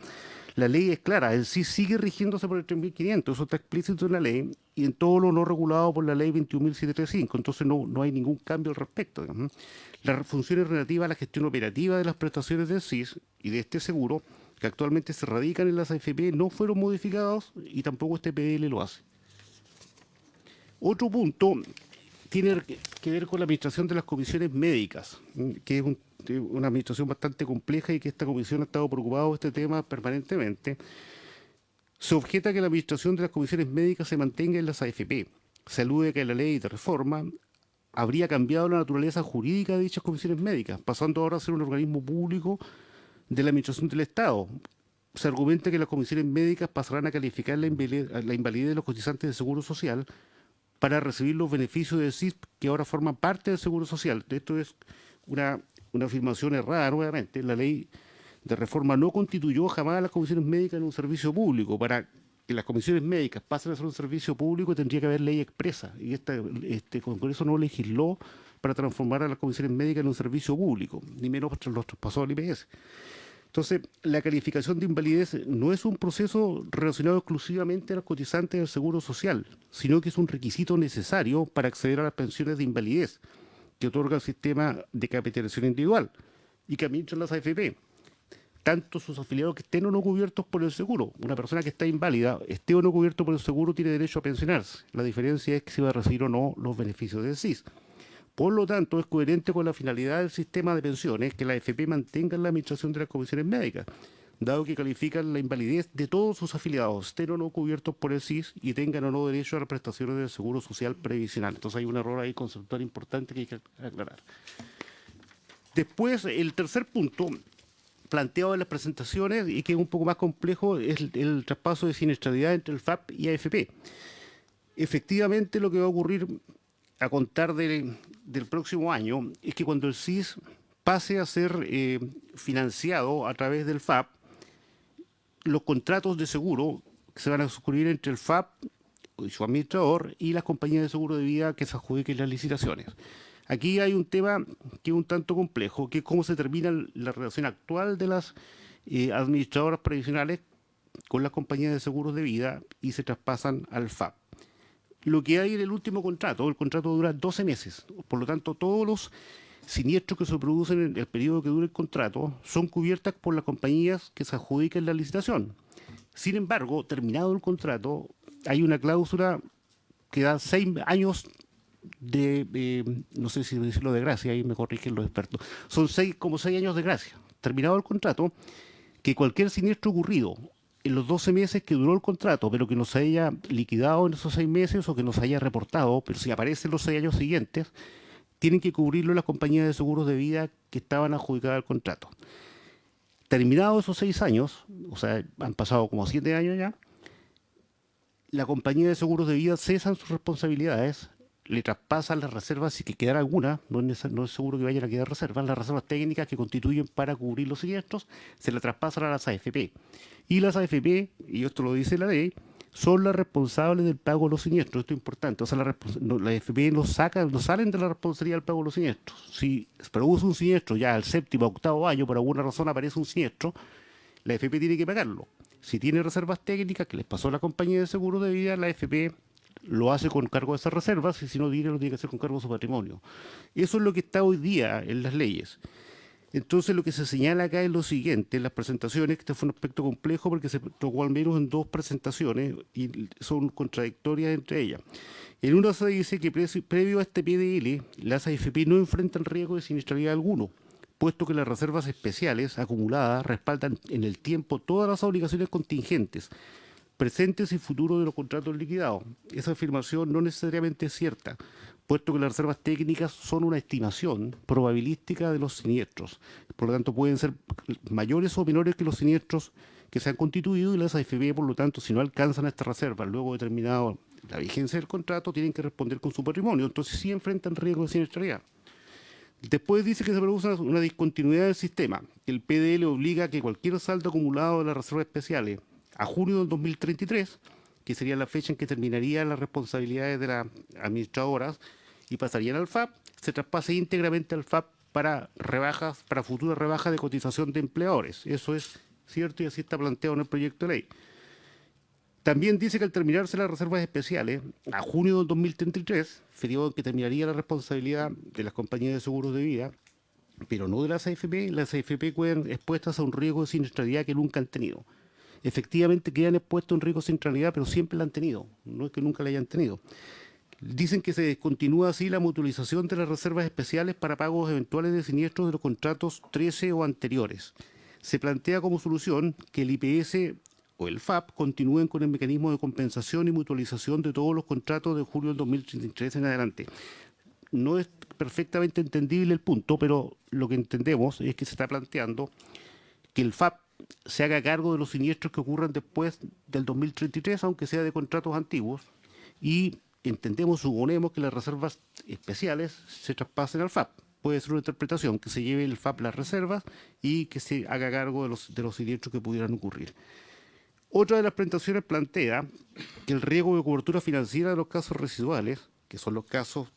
La ley es clara, el SIS sigue rigiéndose por el 3.500, eso está explícito en la ley, y en todo lo no regulado por la ley 21.735, entonces no hay ningún cambio al respecto. Las funciones relativas a la gestión operativa de las prestaciones del SIS y de este seguro, que actualmente se radican en las AFP, no fueron modificados y tampoco este PDL lo hace. Otro punto tiene que ver con la administración de las comisiones médicas, que es una administración bastante compleja y que esta comisión ha estado preocupada de este tema permanentemente. Se objeta que la administración de las comisiones médicas se mantenga en las AFP. Se alude que la ley de reforma habría cambiado la naturaleza jurídica de dichas comisiones médicas, pasando ahora a ser un organismo público de la administración del Estado. Se argumenta que las comisiones médicas pasarán a calificar la invalidez de los cotizantes de Seguro Social para recibir los beneficios del SIS que ahora forman parte del Seguro Social. Esto es una afirmación errada nuevamente. La ley de reforma no constituyó jamás a las comisiones médicas en un servicio público. Para que las comisiones médicas pasen a ser un servicio público tendría que haber ley expresa. Y este Congreso no legisló para transformar a las comisiones médicas en un servicio público, ni menos los traspasó al IPS. Entonces, la calificación de invalidez no es un proceso relacionado exclusivamente a los cotizantes del Seguro Social, sino que es un requisito necesario para acceder a las pensiones de invalidez que otorga el sistema de capitalización individual y que administran las AFP, tanto sus afiliados que estén o no cubiertos por el seguro. Una persona que está inválida, esté o no cubierto por el seguro, tiene derecho a pensionarse. La diferencia es que si va a recibir o no los beneficios del SIS. Por lo tanto, es coherente con la finalidad del sistema de pensiones que la AFP mantenga la administración de las comisiones médicas, dado que califican la invalidez de todos sus afiliados, estén o no cubiertos por el SIS y tengan o no derecho a las prestaciones del Seguro Social Previsional. Entonces hay un error ahí conceptual importante que hay que aclarar. Después, el tercer punto planteado en las presentaciones y que es un poco más complejo es el traspaso de siniestralidad entre el FAP y AFP. Efectivamente, lo que va a ocurrir a contar del próximo año es que cuando el SIS pase a ser financiado a través del FAP, los contratos de seguro que se van a suscribir entre el FAP y su administrador y las compañías de seguro de vida que se adjudiquen las licitaciones. Aquí hay un tema que es un tanto complejo, que es cómo se termina la relación actual de las administradoras previsionales con las compañías de seguros de vida y se traspasan al FAP. Lo que hay en el último contrato, el contrato dura 12 meses, por lo tanto todos los siniestros que se producen en el periodo que dura el contrato son cubiertas por las compañías que se adjudican la licitación. Sin embargo, terminado el contrato, hay una cláusula que dan 6 años no sé si decirlo de gracia, ahí me corrigen los expertos, son como 6 años de gracia. Terminado el contrato, que cualquier siniestro ocurrido en los 12 meses que duró el contrato, pero que no se haya liquidado en esos 6 meses o que no se haya reportado, pero si aparecen los 6 años siguientes, tienen que cubrirlo las compañías de seguros de vida que estaban adjudicadas al contrato. Terminados esos 6 años, o sea, han pasado como 7 años ya, la compañía de seguros de vida cesan sus responsabilidades, le traspasan las reservas, si que quedara alguna, no es seguro que vayan a quedar reservas, las reservas técnicas que constituyen para cubrir los siniestros, se le traspasan a las AFP. Y las AFP, y esto lo dice la ley, son las responsables del pago de los siniestros. Esto es importante. O sea, las AFP no salen de la responsabilidad del pago de los siniestros. Si se produce un siniestro ya al 7º o 8º año, por alguna razón aparece un siniestro, la AFP tiene que pagarlo. Si tiene reservas técnicas que les pasó a la compañía de seguros de vida, la AFP lo hace con cargo de esas reservas, y si no tiene, lo tiene que hacer con cargo de su patrimonio. Eso es lo que está hoy día en las leyes. Entonces, lo que se señala acá es lo siguiente, en las presentaciones, que este fue un aspecto complejo porque se tocó al menos en 2 presentaciones y son contradictorias entre ellas. En una se dice que previo a este PDL, las AFP no enfrentan riesgo de siniestralidad alguno, puesto que las reservas especiales acumuladas respaldan en el tiempo todas las obligaciones contingentes, presentes y futuros de los contratos liquidados. Esa afirmación no necesariamente es cierta, puesto que las reservas técnicas son una estimación probabilística de los siniestros. Por lo tanto, pueden ser mayores o menores que los siniestros que se han constituido, y las AFP, por lo tanto, si no alcanzan estas reservas luego de terminado la vigencia del contrato, tienen que responder con su patrimonio. Entonces sí enfrentan riesgo de siniestralidad. Después dice que se produce una discontinuidad del sistema. El PDL obliga a que cualquier saldo acumulado de las reservas especiales a junio del 2033, que sería la fecha en que terminarían las responsabilidades de las administradoras y pasarían al FAP, se traspase íntegramente al FAP para futuras rebajas de cotización de empleadores. Eso es cierto y así está planteado en el proyecto de ley. También dice que al terminarse las reservas especiales, a junio del 2033, periodo en que terminaría la responsabilidad de las compañías de seguros de vida, pero no de las AFP quedan expuestas a un riesgo de siniestralidad que nunca han tenido. Efectivamente quedan expuestos a un riesgo de siniestralidad, pero siempre la han tenido, no es que nunca la hayan tenido. Dicen que se descontinúa así la mutualización de las reservas especiales para pagos eventuales de siniestros de los contratos 13 o anteriores. Se plantea como solución que el IPS o el FAP continúen con el mecanismo de compensación y mutualización de todos los contratos de julio del 2033 en adelante. No es perfectamente entendible el punto, pero lo que entendemos es que se está planteando que el FAP se haga cargo de los siniestros que ocurran después del 2033, aunque sea de contratos antiguos, y suponemos que las reservas especiales se traspasen al FAP. Puede ser una interpretación, que se lleve el FAP las reservas y que se haga cargo de los siniestros que pudieran ocurrir. Otra de las presentaciones plantea que el riesgo de cobertura financiera de los casos residuales, que son los casos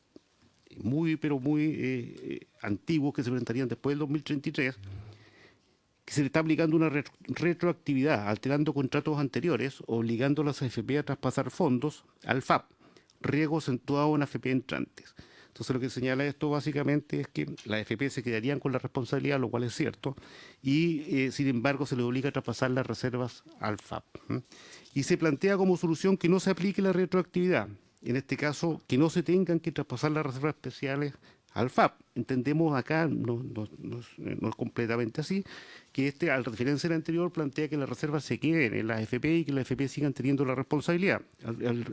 muy antiguos que se presentarían después del 2033, que se le está aplicando una retroactividad, alterando contratos anteriores, obligando a las AFP a traspasar fondos al FAP, riesgo acentuado en AFP entrantes. Entonces lo que señala esto básicamente es que las AFP se quedarían con la responsabilidad, lo cual es cierto, y sin embargo se le obliga a traspasar las reservas al FAP. Y se plantea como solución que no se aplique la retroactividad, en este caso que no se tengan que traspasar las reservas especiales al FAP. Entendemos acá, no es completamente así, que al referencia al anterior plantea que las reservas se queden en las AFP y que las AFP sigan teniendo la responsabilidad.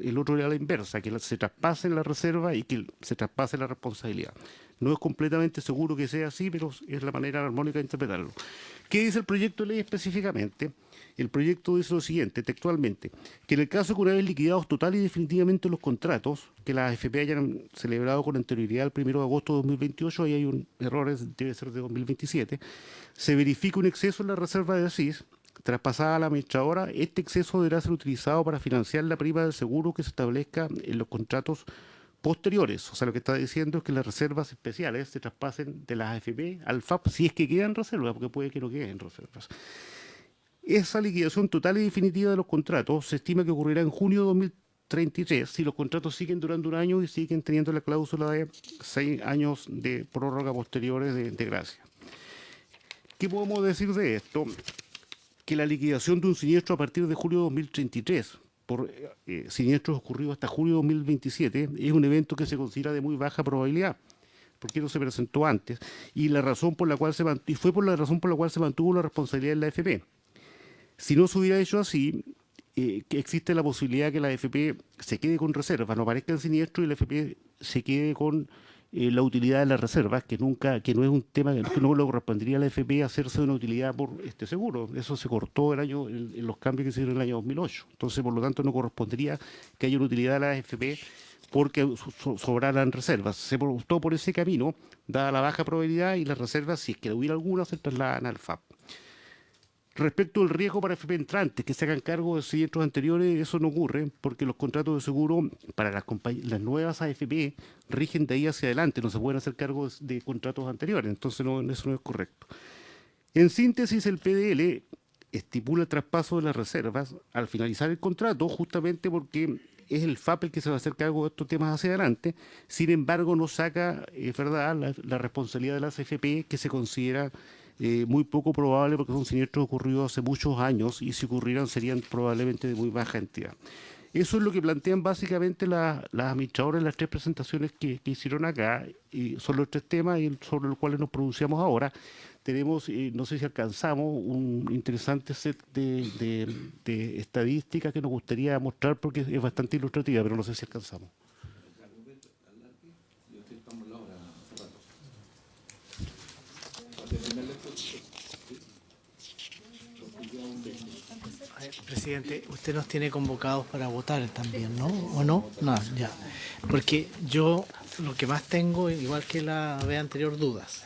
El otro era la inversa, que se traspasen las reservas y que se traspase la responsabilidad. No es completamente seguro que sea así, pero es la manera armónica de interpretarlo. ¿Qué dice el proyecto de ley específicamente? El proyecto dice lo siguiente, textualmente, que en el caso que una vez liquidados total y definitivamente los contratos que las AFP hayan celebrado con anterioridad al 1 de agosto de 2028, ahí hay un error, debe ser de 2027, se verifica un exceso en la reserva de ASIS, traspasada a la administradora, este exceso deberá ser utilizado para financiar la prima del seguro que se establezca en los contratos posteriores. O sea, lo que está diciendo es que las reservas especiales se traspasen de las AFP al FAP si es que quedan reservas, porque puede que no queden reservas. Esa liquidación total y definitiva de los contratos se estima que ocurrirá en junio de 2033 si los contratos siguen durando un año y siguen teniendo la cláusula de 6 años de prórroga posteriores de gracia. ¿Qué podemos decir de esto? Que la liquidación de un siniestro a partir de julio de 2033 por siniestros ocurridos hasta julio de 2027 es un evento que se considera de muy baja probabilidad, porque no se presentó antes, y la razón por la cual fue por la razón por la cual se mantuvo la responsabilidad en la AFP. Si no se hubiera hecho así, que existe la posibilidad que la AFP se quede con reservas, no aparezca en siniestro y la AFP se quede con la utilidad de las reservas, que no es un tema que no le correspondería a la AFP hacerse una utilidad por este seguro. Eso se cortó en los cambios que se hicieron en el año 2008. Entonces, por lo tanto, no correspondería que haya una utilidad de la AFP porque sobraran reservas. Se optó por ese camino, dada la baja probabilidad, y las reservas, si es que hubiera alguna, se trasladan al FAP. Respecto al riesgo para AFP entrantes que se hagan cargo de siniestros anteriores, eso no ocurre porque los contratos de seguro para las nuevas AFP rigen de ahí hacia adelante, no se pueden hacer cargo de contratos anteriores, entonces eso no es correcto. En síntesis, el PDL estipula el traspaso de las reservas al finalizar el contrato, justamente porque es el FAP el que se va a hacer cargo de estos temas hacia adelante. Sin embargo, no saca, es verdad, la responsabilidad de las AFP, que se considera muy poco probable porque son siniestros ocurridos hace muchos años, y si ocurrieran serían probablemente de muy baja entidad. Eso es lo que plantean básicamente las administradoras en las 3 presentaciones que hicieron acá, y son los 3 temas sobre los cuales nos pronunciamos ahora. Tenemos, no sé si alcanzamos, un interesante set de estadísticas que nos gustaría mostrar porque es bastante ilustrativa, pero no sé si alcanzamos. Presidente, usted nos tiene convocados para votar también, ¿no? ¿O no? No, ya. Porque yo lo que más tengo, igual que la vez anterior, dudas.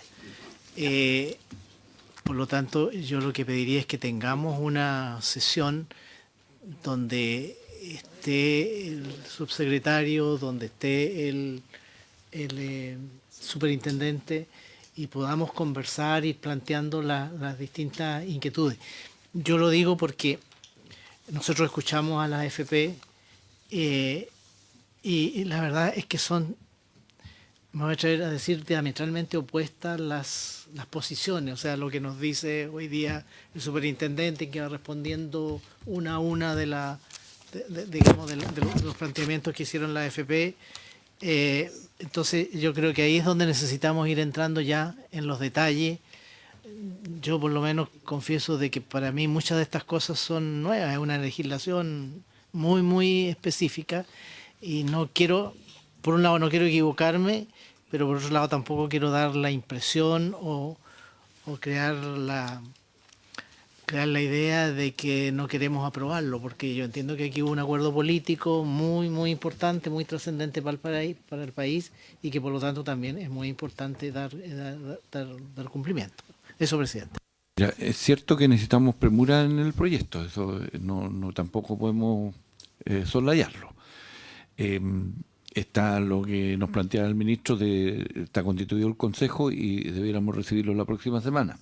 Por lo tanto, yo lo que pediría es que tengamos una sesión donde esté el subsecretario, donde esté el superintendente, y podamos conversar y ir planteando las distintas inquietudes. Yo lo digo porque nosotros escuchamos a la AFP y la verdad es que son, me voy a atrever a decir, diametralmente opuestas las posiciones. O sea, lo que nos dice hoy día el superintendente, que va respondiendo una a una de los planteamientos que hicieron la AFP. Entonces yo creo que ahí es donde necesitamos ir entrando ya en los detalles. Yo por lo menos confieso de que para mí muchas de estas cosas son nuevas, es una legislación muy, muy específica, y no quiero, por un lado no quiero equivocarme, pero por otro lado tampoco quiero dar la impresión o crear la idea de que no queremos aprobarlo, porque yo entiendo que aquí hubo un acuerdo político muy, muy importante, muy trascendente para el país, y que por lo tanto también es muy importante dar cumplimiento. Eso, presidente. Ya, es cierto que necesitamos premura en el proyecto, eso no tampoco podemos soslayarlo. Está lo que nos plantea el ministro, está constituido el Consejo y debiéramos recibirlo la próxima semana.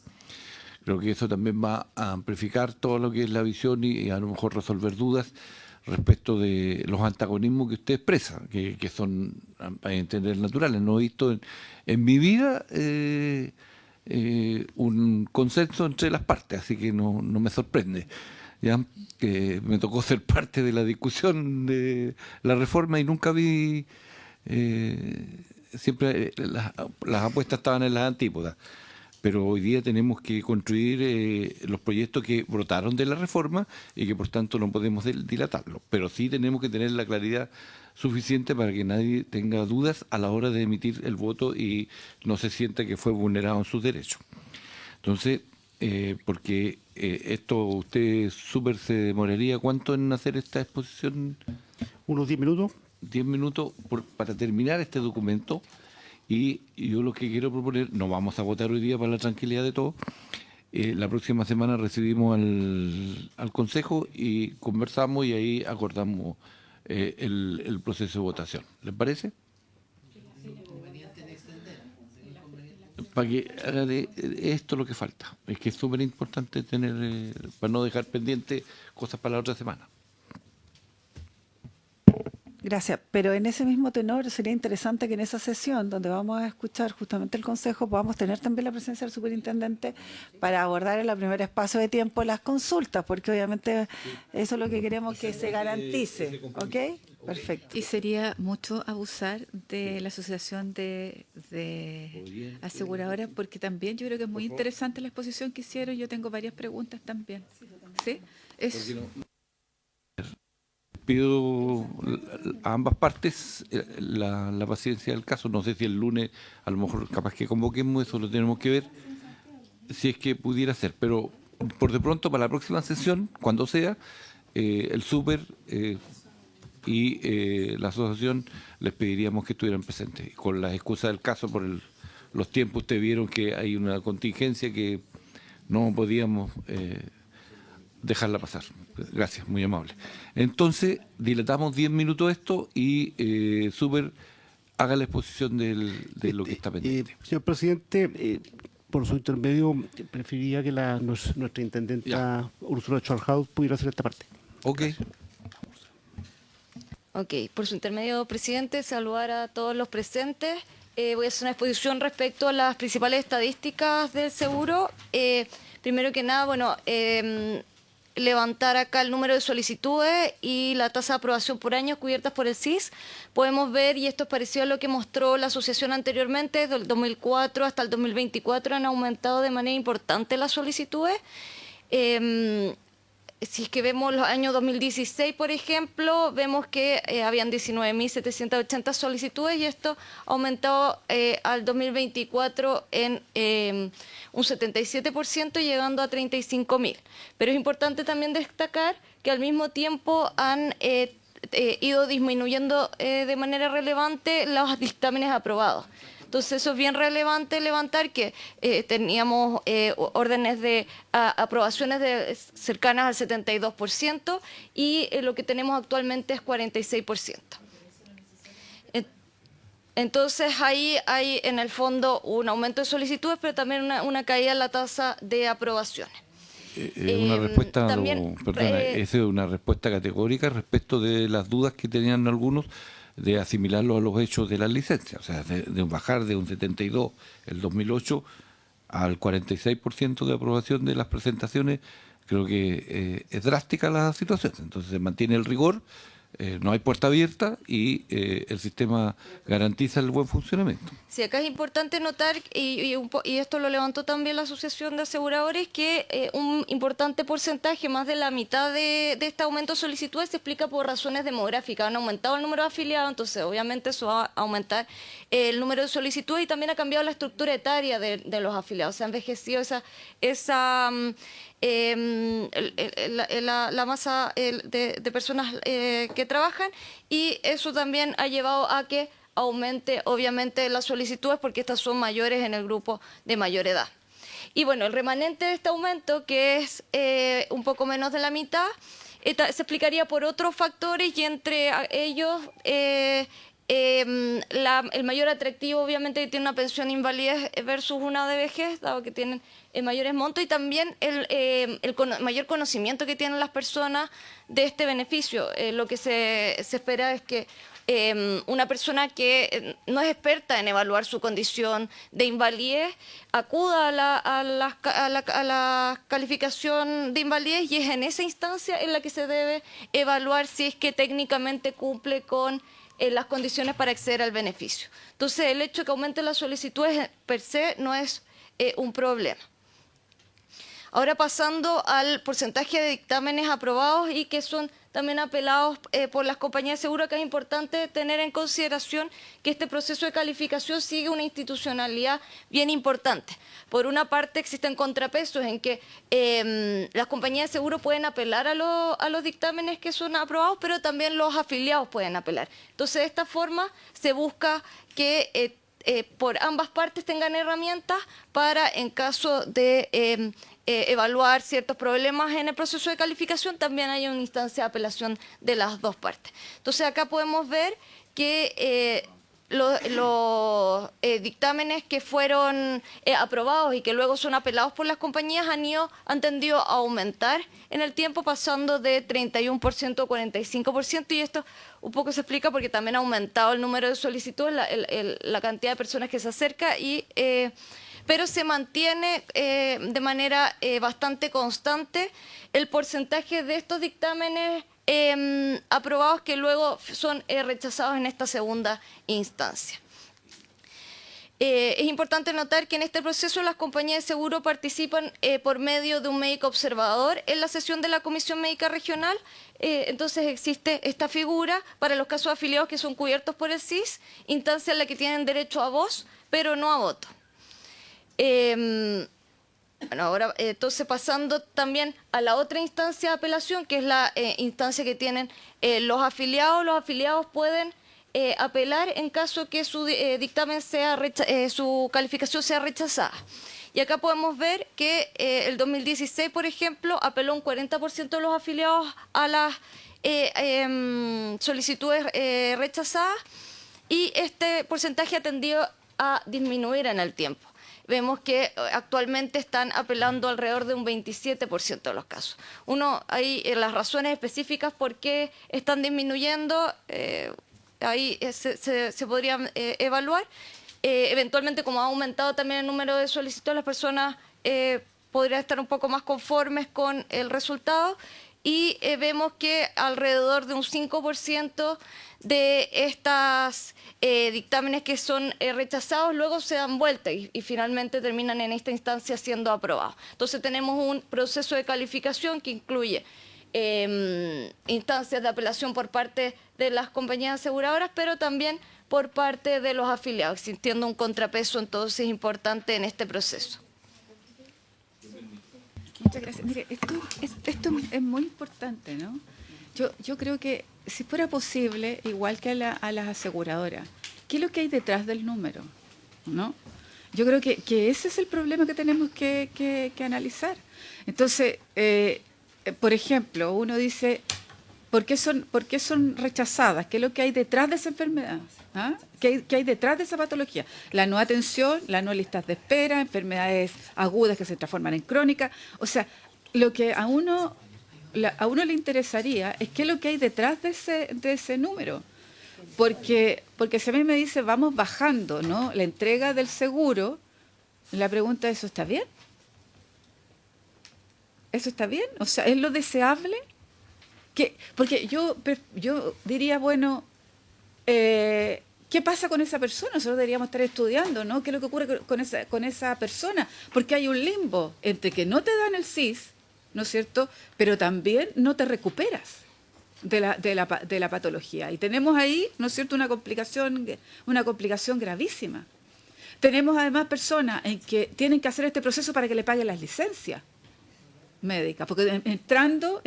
Creo que eso también va a amplificar todo lo que es la visión y a lo mejor resolver dudas respecto de los antagonismos que usted expresa, que son, a entender, naturales. No he visto en mi vida un consenso entre las partes, así que no me sorprende. Ya que me tocó ser parte de la discusión de la reforma y nunca vi, siempre las apuestas estaban en las antípodas. Pero hoy día tenemos que construir los proyectos que brotaron de la reforma y que por tanto no podemos dilatarlos. Pero sí tenemos que tener la claridad suficiente para que nadie tenga dudas a la hora de emitir el voto y no se sienta que fue vulnerado en sus derechos. Entonces, porque esto usted súper se demoraría, ¿cuánto en hacer esta exposición? Unos 10 minutos. 10 minutos para terminar este documento. Y yo lo que quiero proponer, no vamos a votar hoy día para la tranquilidad de todos, la próxima semana recibimos al Consejo y conversamos y ahí acordamos el proceso de votación. ¿Les parece? Para que haga de esto lo que falta. Es que es súper importante tener, para no dejar pendiente cosas para la otra semana. Gracias. Pero en ese mismo tenor sería interesante que en esa sesión, donde vamos a escuchar justamente el Consejo, podamos tener también la presencia del superintendente para abordar en el primer espacio de tiempo las consultas, porque obviamente eso es lo que queremos que se garantice. ¿Ok? Perfecto. Y sería mucho abusar de la asociación de aseguradoras, porque también yo creo que es muy interesante la exposición que hicieron. Yo tengo varias preguntas también. ¿Sí? Es, Pido a ambas partes la paciencia del caso. No sé si el lunes, a lo mejor capaz que convoquemos, eso lo tenemos que ver, si es que pudiera ser. Pero por de pronto, para la próxima sesión, cuando sea, el súper y la asociación les pediríamos que estuvieran presentes. Con las excusas del caso, por los tiempos, ustedes vieron que hay una contingencia que no podíamos dejarla pasar. Gracias, muy amable. Entonces, dilatamos 10 minutos esto y súper haga la exposición de lo que está pendiente. Señor presidente, por su intermedio, preferiría que nuestra intendenta Úrsula Scharhaus pudiera hacer esta parte. Ok. Ok, por su intermedio, presidente, saludar a todos los presentes. Voy a hacer una exposición respecto a las principales estadísticas del seguro. Primero que nada, bueno, levantar acá el número de solicitudes y la tasa de aprobación por año cubiertas por el SIS. Podemos ver, y esto es parecido a lo que mostró la asociación anteriormente, desde el 2004 hasta el 2024 han aumentado de manera importante las solicitudes. Si es que vemos los años 2016, por ejemplo, vemos que habían 19.780 solicitudes y esto ha aumentado al 2024 en un 77%, llegando a 35.000. Pero es importante también destacar que al mismo tiempo han ido disminuyendo de manera relevante los dictámenes aprobados. Entonces eso es bien relevante levantar que teníamos órdenes de aprobaciones cercanas al 72% y lo que tenemos actualmente es 46%. Entonces ahí hay en el fondo un aumento de solicitudes, pero también una caída en la tasa de aprobaciones. Una respuesta, también, es una respuesta categórica respecto de las dudas que tenían algunos de asimilarlo a los hechos de las licencias, o sea, de bajar de un 72 el 2008 al 46% de aprobación de las presentaciones. Creo que es drástica la situación. Entonces se mantiene el rigor, no hay puerta abierta y el sistema garantiza el buen funcionamiento. Sí, acá es importante notar, y esto lo levantó también la Asociación de Aseguradores, que un importante porcentaje, más de la mitad de este aumento de solicitudes se explica por razones demográficas. Han aumentado el número de afiliados, entonces obviamente eso va a aumentar el número de solicitudes y también ha cambiado la estructura etaria de los afiliados. Se ha envejecido la masa de personas que trabajan y eso también ha llevado a que aumente obviamente las solicitudes porque estas son mayores en el grupo de mayor edad. Y bueno, el remanente de este aumento, que es un poco menos de la mitad, se explicaría por otros factores y entre ellos el mayor atractivo obviamente que tiene una pensión invalidez versus una de vejez, dado que tienen mayores montos, y también el mayor conocimiento que tienen las personas de este beneficio. Lo que se espera es que una persona que no es experta en evaluar su condición de invalidez acuda a la calificación de invalidez y es en esa instancia en la que se debe evaluar si es que técnicamente cumple con las condiciones para acceder al beneficio. Entonces, el hecho de que aumenten las solicitudes per se no es un problema. Ahora pasando al porcentaje de dictámenes aprobados y que son también apelados por las compañías de seguro, que es importante tener en consideración que este proceso de calificación sigue una institucionalidad bien importante. Por una parte existen contrapesos en que las compañías de seguro pueden apelar a los dictámenes que son aprobados, pero también los afiliados pueden apelar. Entonces, de esta forma se busca que por ambas partes tengan herramientas para, en caso de evaluar ciertos problemas en el proceso de calificación, también hay una instancia de apelación de las dos partes. Entonces acá podemos ver que los dictámenes que fueron aprobados y que luego son apelados por las compañías han tendido a aumentar en el tiempo, pasando de 31% a 45%, y esto un poco se explica porque también ha aumentado el número de solicitudes, la cantidad de personas que se acerca, pero se mantiene de manera bastante constante el porcentaje de estos dictámenes aprobados que luego son rechazados en esta segunda instancia. Es importante notar que en este proceso las compañías de seguro participan por medio de un médico observador en la sesión de la Comisión Médica Regional. Entonces existe esta figura para los casos afiliados que son cubiertos por el SIS, instancia en la que tienen derecho a voz, pero no a voto. Bueno, ahora, entonces, pasando también a la otra instancia de apelación, que es la instancia que tienen los afiliados pueden apelar en caso que su dictamen sea su calificación sea rechazada. Y acá podemos ver que el 2016, por ejemplo, apeló un 40% de los afiliados a las solicitudes rechazadas, y este porcentaje ha tendido a disminuir en el tiempo. Vemos que actualmente están apelando alrededor de un 27% de los casos. Hay las razones específicas por qué están disminuyendo, ahí se podrían evaluar. Eventualmente, como ha aumentado también el número de solicitudes, las personas podrían estar un poco más conformes con el resultado, y vemos que alrededor de un 5% de estas dictámenes que son rechazados luego se dan vuelta y finalmente terminan en esta instancia siendo aprobados. Entonces tenemos un proceso de calificación que incluye instancias de apelación por parte de las compañías aseguradoras, pero también por parte de los afiliados, existiendo un contrapeso entonces importante en este proceso. Muchas gracias. Mire, esto es muy importante, ¿no? Yo creo que si fuera posible, igual que a las aseguradoras, ¿qué es lo que hay detrás del número? ¿No? Yo creo que ese es el problema que tenemos que analizar. Entonces, por ejemplo, uno dice, ¿por qué son rechazadas? ¿Qué es lo que hay detrás de esa enfermedad? ¿Ah? ¿Qué hay detrás de esa patología? La no atención, las no listas de espera, enfermedades agudas que se transforman en crónicas. O sea, lo que a uno le interesaría es qué es lo que hay detrás de ese número. Porque si a mí me dice, vamos bajando, ¿no?, la entrega del seguro, la pregunta es, ¿eso está bien? ¿Eso está bien? O sea, ¿es lo deseable? Porque yo diría, bueno, ¿qué pasa con esa persona? Nosotros deberíamos estar estudiando, ¿no? ¿Qué es lo que ocurre con esa persona? Porque hay un limbo entre que no te dan el SIS, ¿no es cierto?, pero también no te recuperas de la patología. Y tenemos ahí, ¿no es cierto?, una complicación gravísima. Tenemos además personas en que tienen que hacer este proceso para que le paguen las licencias médicas, porque entrando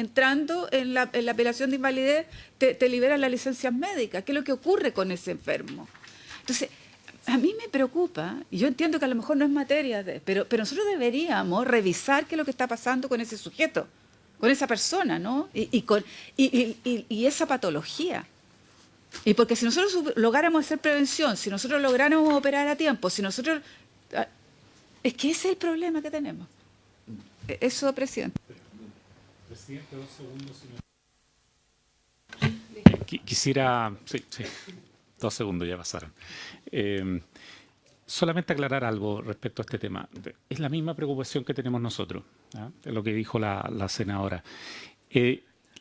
en la apelación de invalidez te liberan las licencias médicas. ¿Qué es lo que ocurre con ese enfermo? Entonces, a mí me preocupa, y yo entiendo que a lo mejor no es materia, pero nosotros deberíamos revisar qué es lo que está pasando con ese sujeto, con esa persona, ¿no? Y esa patología. Y porque si nosotros lográramos hacer prevención, si nosotros lográramos operar a tiempo, es que ese es el problema que tenemos. Eso, presidente. Presidente, 2 segundos. Quisiera... Sí, 2 segundos ya pasaron. Solamente aclarar algo respecto a este tema. Es la misma preocupación que tenemos nosotros, ¿ah? Es lo que dijo la senadora.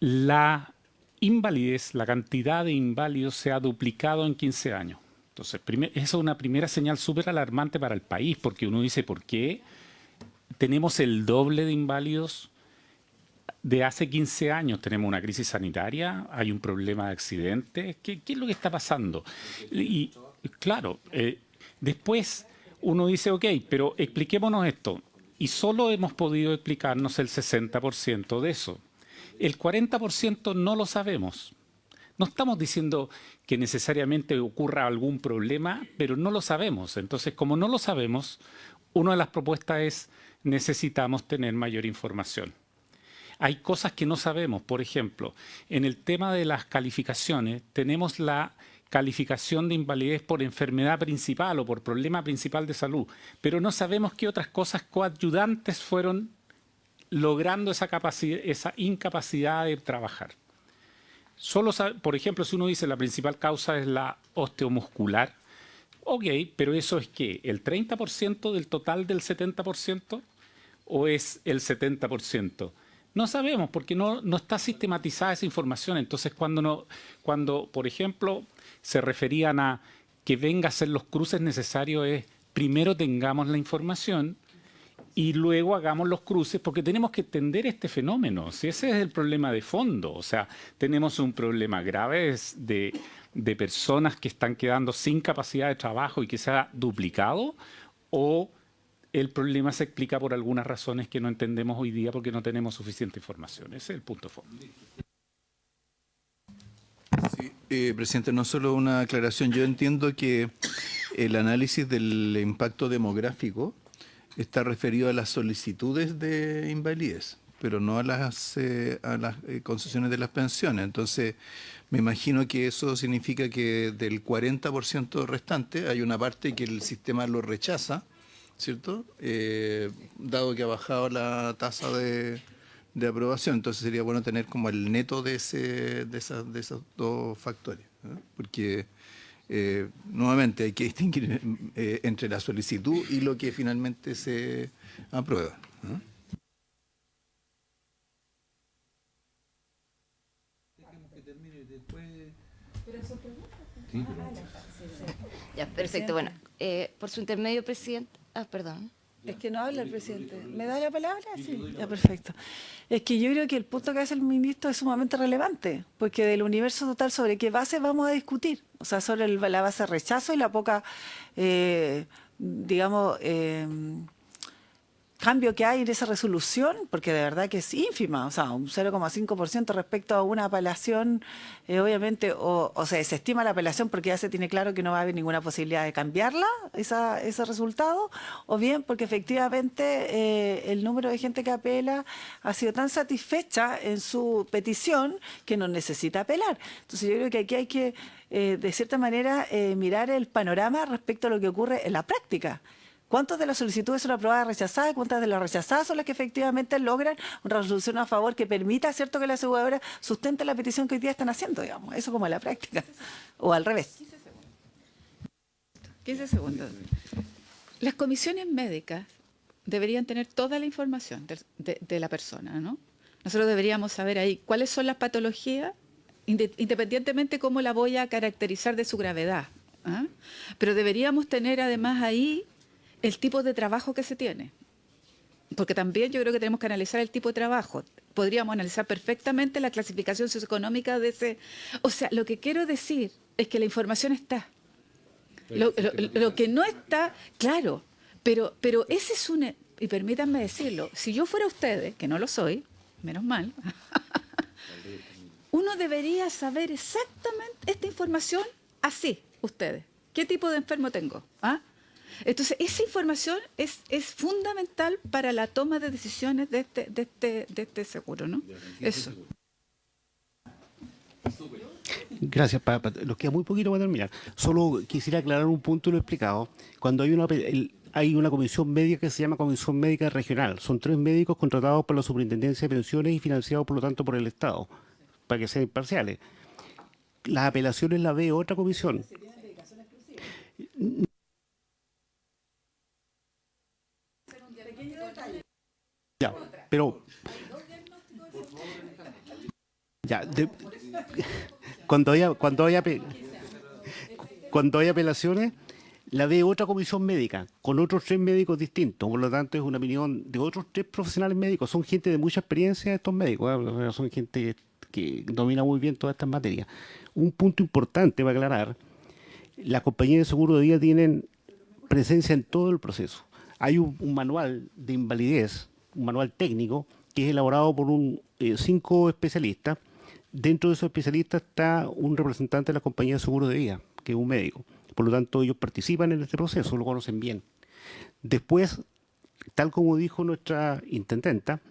La invalidez, la cantidad de inválidos se ha duplicado en 15 años. Entonces, esa es una primera señal súper alarmante para el país, porque uno dice, ¿por qué tenemos el doble de inválidos de hace 15 años? Tenemos una crisis sanitaria, hay un problema de accidentes. ¿Qué es lo que está pasando? Y claro, después uno dice, ok, pero expliquémonos esto. Y solo hemos podido explicarnos el 60% de eso. El 40% no lo sabemos. No estamos diciendo que necesariamente ocurra algún problema, pero no lo sabemos. Entonces, como no lo sabemos, una de las propuestas es: necesitamos tener mayor información. Hay cosas que no sabemos. Por ejemplo, en el tema de las calificaciones, tenemos la calificación de invalidez por enfermedad principal o por problema principal de salud, pero no sabemos qué otras cosas coadyuvantes fueron logrando esa incapacidad de trabajar. Por ejemplo, si uno dice la principal causa es la osteomuscular, ok, pero eso es ¿qué? ¿El 30% del total del 70% o es el 70%? No sabemos porque no está sistematizada esa información. Entonces, cuando, por ejemplo, se referían a que venga a hacer los cruces necesarios, es primero tengamos la información y luego hagamos los cruces, porque tenemos que entender este fenómeno. Si ese es el problema de fondo, o sea, tenemos un problema grave de personas que están quedando sin capacidad de trabajo y que se ha duplicado, o el problema se explica por algunas razones que no entendemos hoy día porque no tenemos suficiente información. Ese es el punto de fondo. Sí, presidente, no solo una aclaración. Yo entiendo que el análisis del impacto demográfico está referido a las solicitudes de invalidez, pero no a las concesiones de las pensiones. Entonces, me imagino que eso significa que del 40% restante hay una parte que el sistema lo rechaza, ¿cierto? Dado que ha bajado la tasa de aprobación. Entonces sería bueno tener como el neto de esos dos factores, ¿no? Porque nuevamente hay que distinguir entre la solicitud y lo que finalmente se aprueba, ¿no? Ya, perfecto. Bueno, por su intermedio, presidente. Ah, perdón. Es que no habla el presidente. ¿Me da la palabra? Sí, ya, perfecto. Es que yo creo que el punto que hace el ministro es sumamente relevante, porque del universo total, ¿sobre qué base vamos a discutir? O sea, sobre la base de rechazo y la poca, digamos, cambio que hay en esa resolución, porque de verdad que es ínfima, o sea, un 0,5% respecto a una apelación, obviamente, o se desestima la apelación porque ya se tiene claro que no va a haber ninguna posibilidad de cambiarla, ese resultado, o bien porque efectivamente el número de gente que apela ha sido tan satisfecha en su petición que no necesita apelar. Entonces yo creo que aquí hay que, de cierta manera, mirar el panorama respecto a lo que ocurre en la práctica. ¿Cuántas de las solicitudes son aprobadas rechazadas? ¿Cuántas de las rechazadas son las que efectivamente logran una resolución a favor que permita, cierto, que la aseguradora sustente la petición que hoy día están haciendo, digamos? Eso como en la práctica. O al revés. 15 segundos. Las comisiones médicas deberían tener toda la información de la persona, ¿no? Nosotros deberíamos saber ahí cuáles son las patologías, independientemente cómo la voy a caracterizar de su gravedad, ¿ah? Pero deberíamos tener además ahí el tipo de trabajo que se tiene. Porque también yo creo que tenemos que analizar el tipo de trabajo. Podríamos analizar perfectamente la clasificación socioeconómica de ese... O sea, lo que quiero decir es que la información está. Lo que no está, claro, pero ese es un... Y permítanme decirlo, si yo fuera ustedes, que no lo soy, menos mal, uno debería saber exactamente esta información así, ustedes. ¿Qué tipo de enfermo tengo? ¿Ah? Entonces, esa información es fundamental para la toma de decisiones de este seguro, ¿no? Eso. Gracias, nos queda muy poquito para terminar. Solo quisiera aclarar un punto y lo he explicado. Cuando hay una comisión médica que se llama Comisión Médica Regional. Son 3 médicos contratados por la Superintendencia de Pensiones y financiados, por lo tanto, por el Estado, para que sean imparciales. Las apelaciones las ve otra comisión. Ya, pero ya, cuando hay apelaciones, la ve otra comisión médica, con otros 3 médicos distintos. Por lo tanto, es una opinión de otros 3 profesionales médicos. Son gente de mucha experiencia estos médicos, ¿eh? Son gente que domina muy bien todas estas materias. Un punto importante para aclarar: las compañías de seguro de vida tienen presencia en todo el proceso. Hay un manual de invalidez, un manual técnico, que es elaborado por 5 especialistas. Dentro de esos especialistas está un representante de la compañía de seguro de vida, que es un médico. Por lo tanto, ellos participan en este proceso, lo conocen bien. Después, tal como dijo nuestra intendenta,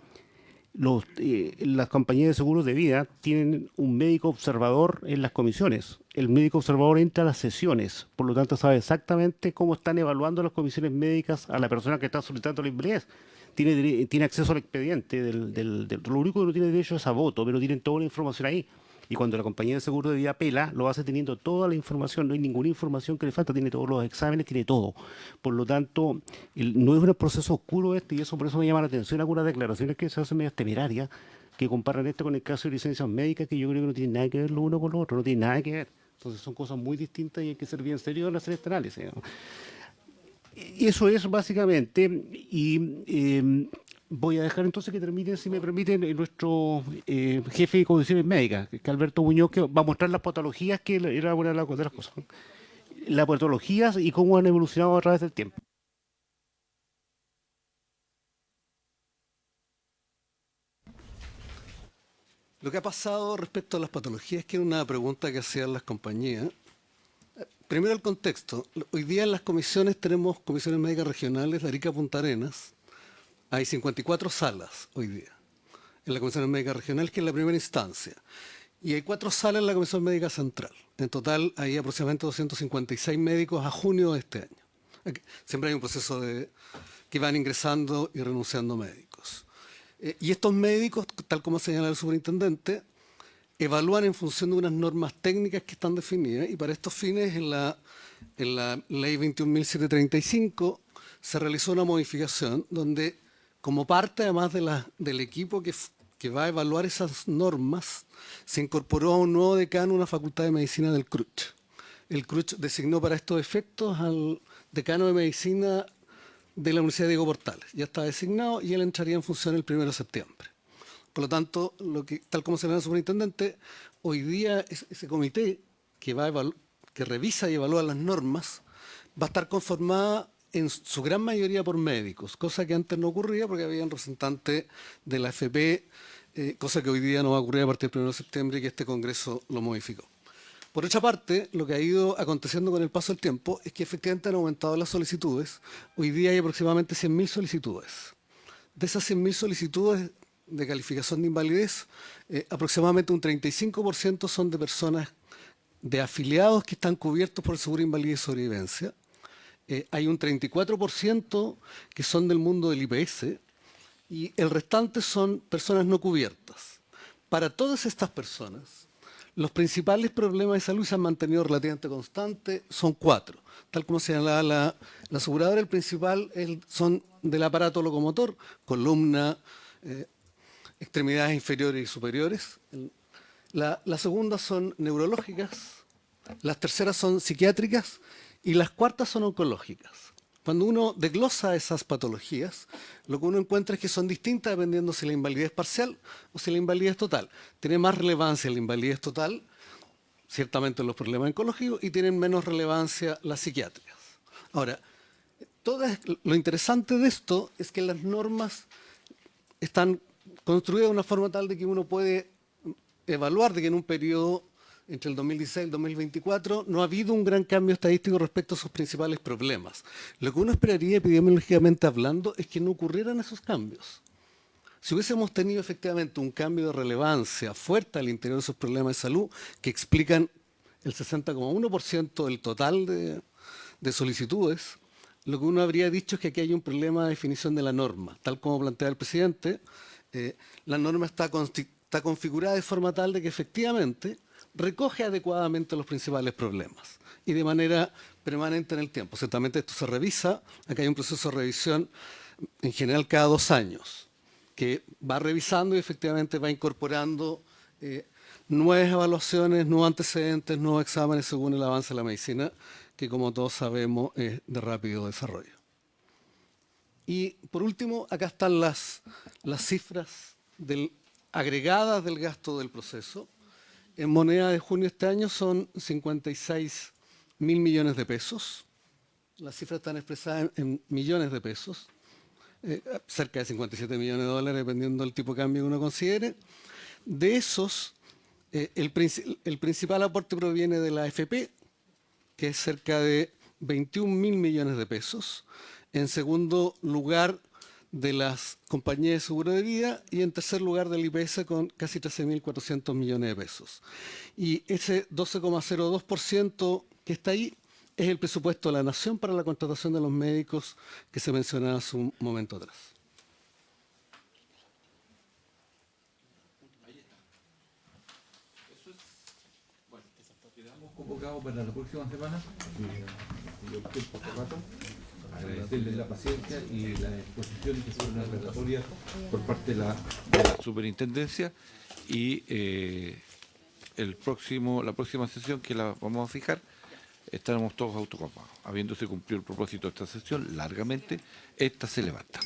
las compañías de seguros de vida tienen un médico observador en las comisiones. el médico observador entra a las sesiones, por lo tanto sabe exactamente cómo están evaluando las comisiones médicas a la persona que está solicitando la invalidez. Tiene acceso al expediente, lo único que no tiene derecho es a voto, pero tienen toda la información ahí. Y cuando la compañía de seguro de vida apela, lo hace teniendo toda la información, no hay ninguna información que le falta, tiene todos los exámenes, tiene todo. Por lo tanto, no es un proceso oscuro este, y eso por eso me llama la atención algunas declaraciones que se hacen medias temerarias, que comparan esto con el caso de licencias médicas, que yo creo que no tienen nada que ver lo uno con lo otro, no tienen nada que ver. Entonces son cosas muy distintas y hay que ser bien serio en hacer este análisis, ¿no? Eso es básicamente, y voy a dejar entonces que termine, si me permiten, nuestro jefe de condiciones médicas, que es Alberto Muñoz, que va a mostrar las patologías, que era una de las cosas, las patologías y cómo han evolucionado a través del tiempo. Lo que ha pasado respecto a las patologías, que era una pregunta que hacían las compañías. Primero el contexto. Hoy día en las comisiones tenemos comisiones médicas regionales de Arica a Punta Arenas. Hay 54 salas hoy día en la comisión médica regional, que es la primera instancia. Y hay 4 salas en la comisión médica central. En total hay aproximadamente 256 médicos a junio de este año. Siempre hay un proceso que van ingresando y renunciando médicos. Y estos médicos, tal como señala el superintendente, evalúan en función de unas normas técnicas que están definidas, y para estos fines en la ley 21.735 se realizó una modificación donde, como parte además del equipo que va a evaluar esas normas, se incorporó a un nuevo decano una facultad de medicina del CRUCH. El CRUCH designó para estos efectos al decano de medicina de la Universidad Diego Portales. Ya está designado y él entraría en función el 1 de septiembre. Por lo tanto, tal como se ve el superintendente, hoy día ese comité que revisa y evalúa las normas va a estar conformada en su gran mayoría por médicos, cosa que antes no ocurría porque había un representante de la AFP, cosa que hoy día no va a ocurrir a partir del 1 de septiembre y que este Congreso lo modificó. Por otra parte, lo que ha ido aconteciendo con el paso del tiempo es que efectivamente han aumentado las solicitudes. Hoy día hay aproximadamente 100.000 solicitudes. De esas 100.000 solicitudes de calificación de invalidez, aproximadamente un 35% son de personas, de afiliados que están cubiertos por el seguro de invalidez y sobrevivencia. Hay un 34% que son del mundo del IPS y el restante son personas no cubiertas. Para todas estas personas, los principales problemas de salud se han mantenido relativamente constantes, son 4. Tal como señalaba la aseguradora, el principal son del aparato locomotor, columna, extremidades inferiores y superiores. La segunda son neurológicas, las terceras son psiquiátricas y las cuartas son oncológicas. Cuando uno desglosa esas patologías, lo que uno encuentra es que son distintas dependiendo si la invalidez parcial o si la invalidez total. Tiene más relevancia la invalidez total, ciertamente los problemas oncológicos, y tienen menos relevancia las psiquiátricas. Ahora, lo interesante de esto es que las normas están construidas de una forma tal de que uno puede evaluar de que en un periodo entre el 2016 y el 2024 no ha habido un gran cambio estadístico respecto a sus principales problemas. Lo que uno esperaría epidemiológicamente hablando es que no ocurrieran esos cambios. Si hubiésemos tenido efectivamente un cambio de relevancia fuerte al interior de esos problemas de salud que explican el 60,1% del total de solicitudes, lo que uno habría dicho es que aquí hay un problema de definición de la norma. Tal como plantea el presidente, la norma está configurada de forma tal de que efectivamente recoge adecuadamente los principales problemas y de manera permanente en el tiempo. Ciertamente esto se revisa, acá hay un proceso de revisión en general cada 2 años, que va revisando y efectivamente va incorporando nuevas evaluaciones, nuevos antecedentes, nuevos exámenes según el avance de la medicina, que como todos sabemos es de rápido desarrollo. Y por último, acá están las cifras agregadas del gasto del proceso. En moneda de junio de este año son 56.000 millones de pesos. Las cifras están expresadas en millones de pesos, cerca de 57 millones de dólares, dependiendo del tipo de cambio que uno considere. De esos, el principal aporte proviene de la AFP, que es cerca de 21.000 millones de pesos. En segundo lugar, de las compañías de seguro de vida y en tercer lugar del IPS con casi 13.400 millones de pesos. Y ese 12,02% que está ahí es el presupuesto de la Nación para la contratación de los médicos que se mencionaba hace un momento atrás. Quedamos convocados para la próxima semana. Agradecerles la paciencia y las exposiciones que fueron relatorias por parte de la superintendencia y la próxima sesión que la vamos a fijar estaremos todos autoconvocados. Habiéndose cumplido el propósito de esta sesión, largamente, esta se levanta.